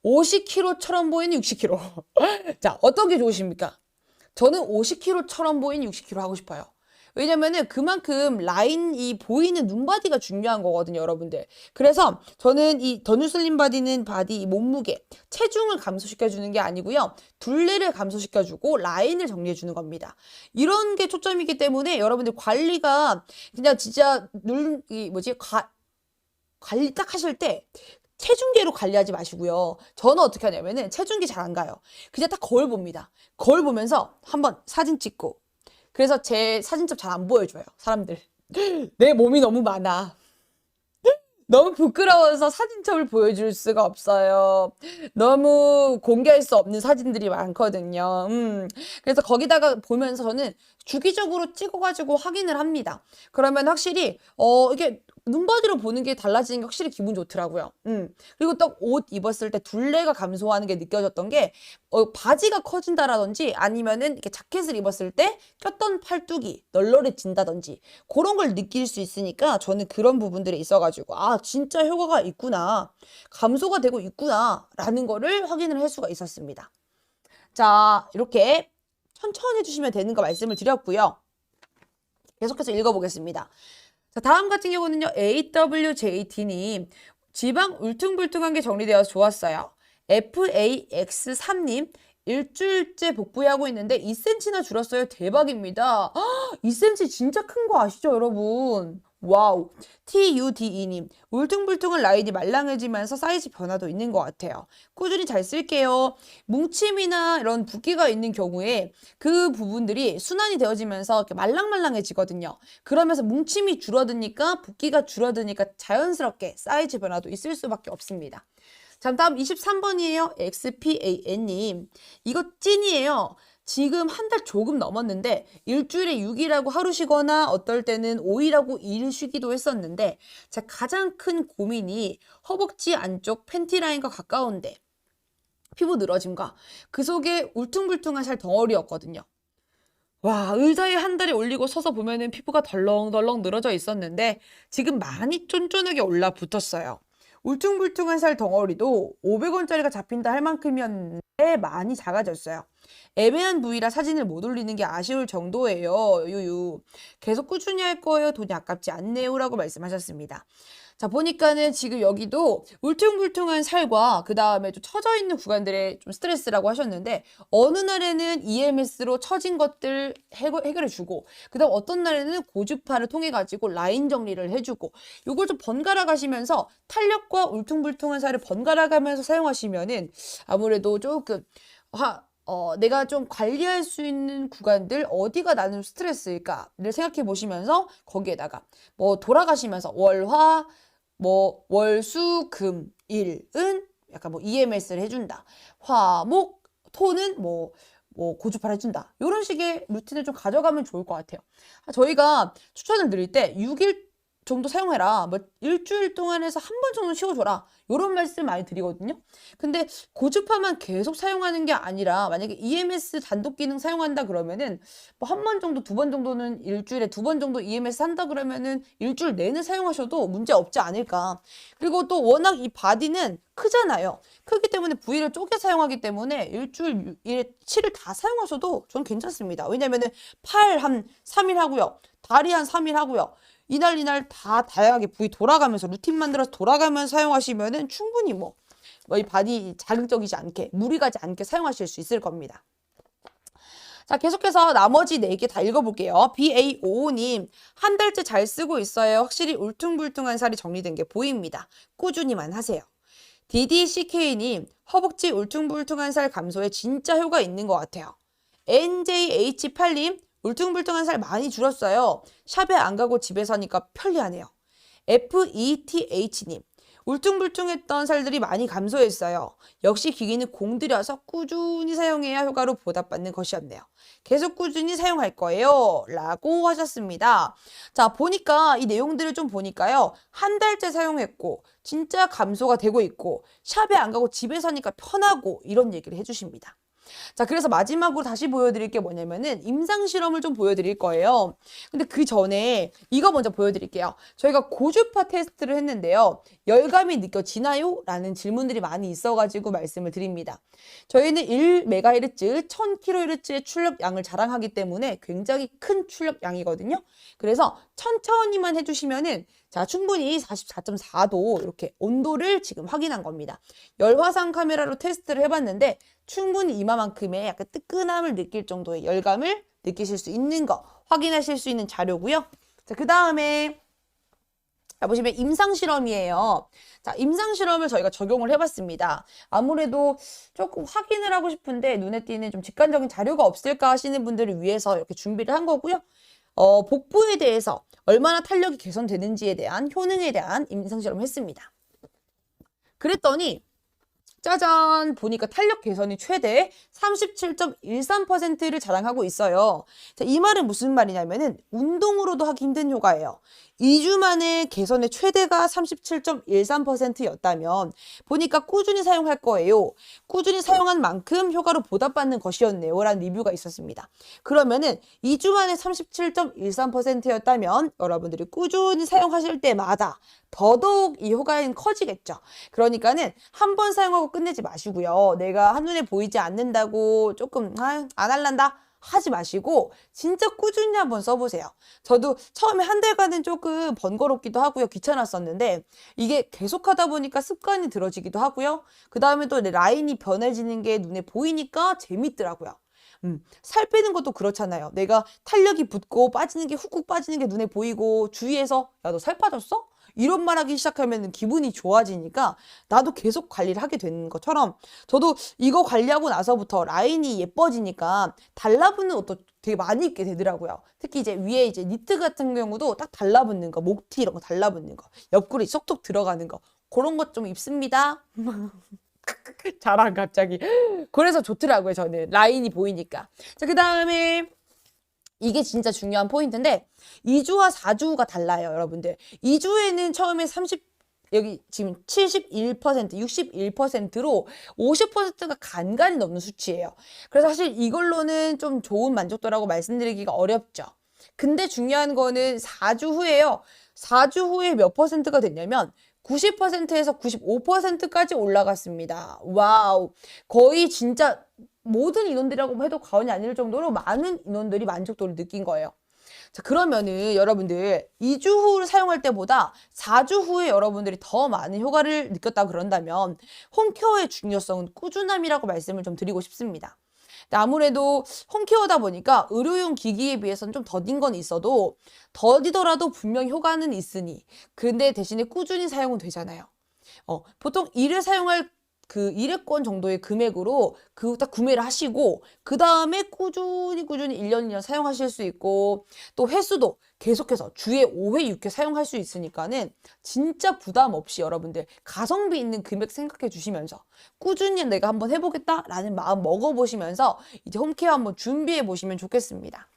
50kg처럼 보이는 60kg. 자, 어떤 게 좋으십니까? 저는 50kg처럼 보이는 60kg 하고 싶어요. 왜냐면은 그만큼 라인이 보이는 눈바디가 중요한 거거든요, 여러분들. 그래서 저는 이 더 뉴슬림 바디는 바디 몸무게, 체중을 감소시켜주는 게 아니고요. 둘레를 감소시켜주고 라인을 정리해주는 겁니다. 이런 게 초점이기 때문에 여러분들 관리가 그냥 진짜 관리 딱 하실 때 체중계로 관리하지 마시고요. 저는 어떻게 하냐면은 체중계 잘 안 가요. 그냥 딱 거울 봅니다. 거울 보면서 한번 사진 찍고 그래서 제 사진첩 잘 안 보여줘요, 사람들. 내 몸이 너무 많아. 너무 부끄러워서 사진첩을 보여줄 수가 없어요. 너무 공개할 수 없는 사진들이 많거든요. 그래서 거기다가 보면서 저는 주기적으로 찍어가지고 확인을 합니다. 그러면 확실히, 이게 눈바디로 보는 게 달라지는 게 확실히 기분 좋더라고요. 그리고 또 옷 입었을 때 둘레가 감소하는 게 느껴졌던 게, 바지가 커진다라든지 아니면은 이렇게 자켓을 입었을 때 꼈던 팔뚝이 널널해진다든지 그런 걸 느낄 수 있으니까 저는 그런 부분들이 있어가지고, 아, 진짜 효과가 있구나. 감소가 되고 있구나. 라는 거를 확인을 할 수가 있었습니다. 자, 이렇게 천천히 해주시면 되는 거 말씀을 드렸고요. 계속해서 읽어보겠습니다. 자, 다음 같은 경우는요. AWJT님. 지방 울퉁불퉁한 게 정리되어서 좋았어요. FAX3님. 일주일째 복부하고 있는데 2cm나 줄었어요. 대박입니다. 2cm 진짜 큰 거 아시죠, 여러분? 와우. TUDE님. 울퉁불퉁한 라인이 말랑해지면서 사이즈 변화도 있는 것 같아요. 꾸준히 잘 쓸게요. 뭉침이나 이런 붓기가 있는 경우에 그 부분들이 순환이 되어지면서 이렇게 말랑말랑해지거든요. 그러면서 뭉침이 줄어드니까 붓기가 줄어드니까 자연스럽게 사이즈 변화도 있을 수밖에 없습니다. 자, 다음 23번이에요. XPAN님. 이거 찐이에요. 지금 한 달 조금 넘었는데 일주일에 6일하고 하루 쉬거나 어떨 때는 5일하고 2일 쉬기도 했었는데 제 가장 큰 고민이 허벅지 안쪽 팬티 라인과 가까운데 피부 늘어짐과 그 속에 울퉁불퉁한 살 덩어리였거든요. 와, 의자에 한 다리 올리고 서서 보면은 피부가 덜렁덜렁 늘어져 있었는데 지금 많이 쫀쫀하게 올라붙었어요. 울퉁불퉁한 살 덩어리도 500원짜리가 잡힌다 할 만큼이었는데 많이 작아졌어요. 애매한 부위라 사진을 못 올리는 게 아쉬울 정도예요. 유유. 계속 꾸준히 할 거예요. 돈이 아깝지 않네요. 라고 말씀하셨습니다. 자, 보니까는 지금 여기도 울퉁불퉁한 살과 그 다음에 좀 처져 있는 구간들의 좀 스트레스라고 하셨는데 어느 날에는 EMS로 처진 것들 해결해주고 그 다음 어떤 날에는 고주파를 통해 가지고 라인 정리를 해주고 요걸 좀 번갈아 가시면서 탄력과 울퉁불퉁한 살을 번갈아 가면서 사용하시면은 아무래도 조금 내가 좀 관리할 수 있는 구간들 어디가 나는 스트레스일까를 생각해 보시면서 거기에다가 뭐 돌아가시면서 월화 월, 수, 금, 일은 약간 뭐 EMS를 해준다. 화, 목, 토는 고주파를 해준다. 이런 식의 루틴을 좀 가져가면 좋을 것 같아요. 저희가 추천을 드릴 때 6일 정도 사용해라. 뭐 일주일 동안 해서 한 번 정도 쉬어줘라. 이런 말씀 많이 드리거든요. 근데 고주파만 계속 사용하는 게 아니라 만약에 EMS 단독 기능 사용한다 그러면은 뭐 한 번 정도, 두 번 정도는 일주일에 두 번 정도 EMS 한다 그러면은 일주일 내내 사용하셔도 문제 없지 않을까. 그리고 또 워낙 이 바디는 크잖아요. 크기 때문에 부위를 쪼개 사용하기 때문에 일주일에 7일 다 사용하셔도 저는 괜찮습니다. 왜냐면은 팔 한 3일 하고요. 다리 한 3일 하고요. 이날 다 다양하게 부위 돌아가면서 루틴 만들어서 돌아가면서 사용하시면은 충분히 이 바디 자극적이지 않게 무리가지 않게 사용하실 수 있을 겁니다. 자, 계속해서 나머지 4개 다 읽어볼게요. BA55님, 한 달째 잘 쓰고 있어요. 확실히 울퉁불퉁한 살이 정리된 게 보입니다. 꾸준히만 하세요. DDCK님, 허벅지 울퉁불퉁한 살 감소에 진짜 효과 있는 것 같아요. NJH8님, 울퉁불퉁한 살 많이 줄었어요. 샵에 안 가고 집에서 하니까 편리하네요. FETH님, 울퉁불퉁했던 살들이 많이 감소했어요. 역시 기기는 공들여서 꾸준히 사용해야 효과로 보답받는 것이었네요. 계속 꾸준히 사용할 거예요. 라고 하셨습니다. 자, 보니까 이 내용들을 좀 보니까요. 한 달째 사용했고 진짜 감소가 되고 있고 샵에 안 가고 집에서 하니까 편하고 이런 얘기를 해주십니다. 자, 그래서 마지막으로 다시 보여드릴 게 뭐냐면은 임상실험을 좀 보여드릴 거예요. 근데 그 전에 이거 먼저 보여드릴게요. 저희가 고주파 테스트를 했는데요. 열감이 느껴지나요? 라는 질문들이 많이 있어가지고 말씀을 드립니다. 저희는 1MHz, 1000kHz의 출력량을 자랑하기 때문에 굉장히 큰 출력량이거든요. 그래서 천천히만 해주시면은 자, 충분히 44.4도 이렇게 온도를 지금 확인한 겁니다. 열화상 카메라로 테스트를 해봤는데 충분히 이마만큼의 약간 뜨끈함을 느낄 정도의 열감을 느끼실 수 있는 거 확인하실 수 있는 자료고요. 자, 그 다음에 보시면 임상실험이에요. 자, 임상실험을 저희가 적용을 해봤습니다. 아무래도 조금 확인을 하고 싶은데 눈에 띄는 좀 직관적인 자료가 없을까 하시는 분들을 위해서 이렇게 준비를 한 거고요. 복부에 대해서 얼마나 탄력이 개선되는지에 대한 효능에 대한 임상실험을 했습니다. 그랬더니 짜잔 보니까 탄력 개선이 최대 37.13%를 자랑하고 있어요. 자, 이 말은 무슨 말이냐면은 운동으로도 하기 힘든 효과예요. 2주 만에 개선의 최대가 37.13%였다면 보니까 꾸준히 사용할 거예요. 꾸준히 사용한 만큼 효과로 보답받는 것이었네요. 라는 리뷰가 있었습니다. 그러면은 2주 만에 37.13%였다면 여러분들이 꾸준히 사용하실 때마다 더더욱 이 효과는 커지겠죠. 그러니까는 한 번 사용하고 끝내지 마시고요. 내가 한눈에 보이지 않는다고 조금 안 할란다 하지 마시고 진짜 꾸준히 한번 써보세요. 저도 처음에 한 달간은 조금 번거롭기도 하고요. 귀찮았었는데 이게 계속 하다 보니까 습관이 들어지기도 하고요. 그 다음에 또 라인이 변해지는 게 눈에 보이니까 재밌더라고요. 살 빼는 것도 그렇잖아요. 내가 탄력이 붙고 빠지는 게 훅훅 빠지는 게 눈에 보이고 주위에서 야, 너 살 빠졌어? 이런 말 하기 시작하면 기분이 좋아지니까 나도 계속 관리를 하게 되는 것처럼 저도 이거 관리하고 나서부터 라인이 예뻐지니까 달라붙는 옷도 되게 많이 입게 되더라고요. 특히 이제 위에 이제 니트 같은 경우도 딱 달라붙는 거, 목티 이런 거 달라붙는 거, 옆구리 쏙쏙 들어가는 거 그런 것 좀 입습니다. 자랑 갑자기. 그래서 좋더라고요, 저는. 라인이 보이니까. 자, 그 다음에 이게 진짜 중요한 포인트인데 2주와 4주가 달라요, 여러분들. 2주에는 처음에 여기 지금 71%, 61%로 50%가 간간히 넘는 수치예요. 그래서 사실 이걸로는 좀 좋은 만족도라고 말씀드리기가 어렵죠. 근데 중요한 거는 4주 후에요. 4주 후에 몇 퍼센트가 됐냐면 90%에서 95%까지 올라갔습니다. 와우. 거의 진짜 모든 인원들이라고 해도 과언이 아닐 정도로 많은 인원들이 만족도를 느낀 거예요. 자, 그러면은 여러분들 2주 후를 사용할 때보다 4주 후에 여러분들이 더 많은 효과를 느꼈다 그런다면 홈케어의 중요성은 꾸준함이라고 말씀을 좀 드리고 싶습니다. 근데 아무래도 홈케어다 보니까 의료용 기기에 비해서는 좀 더딘 건 있어도 더디더라도 분명 효과는 있으니 근데 대신에 꾸준히 사용은 되잖아요. 보통 일회 사용할 그 일회권 정도의 금액으로 딱 구매를 하시고 그 다음에 꾸준히 1년 2년 사용하실 수 있고 또 횟수도 계속해서 주에 5회 6회 사용할 수 있으니까는 진짜 부담 없이 여러분들 가성비 있는 금액 생각해 주시면서 꾸준히 내가 한번 해보겠다라는 마음 먹어보시면서 이제 홈케어 한번 준비해 보시면 좋겠습니다.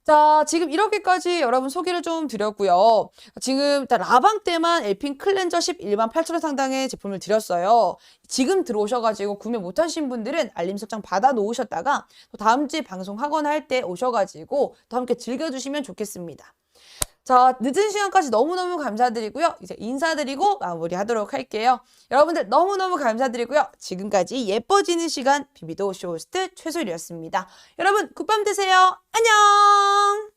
자, 지금 이렇게까지 여러분 소개를 좀 드렸고요. 지금 일단 라방 때만 엘핀 클렌저 11만 8천원 상당의 제품을 드렸어요. 지금 들어오셔가지고 구매 못하신 분들은 알림 설정 받아 놓으셨다가 또 다음 주에 방송하거나 할 때 오셔가지고 또 함께 즐겨주시면 좋겠습니다. 자, 늦은 시간까지 너무너무 감사드리고요. 이제 인사드리고 마무리하도록 할게요. 여러분들 너무너무 감사드리고요. 지금까지 예뻐지는 시간 비비도 쇼호스트 최소율이었습니다. 여러분 굿밤 되세요. 안녕!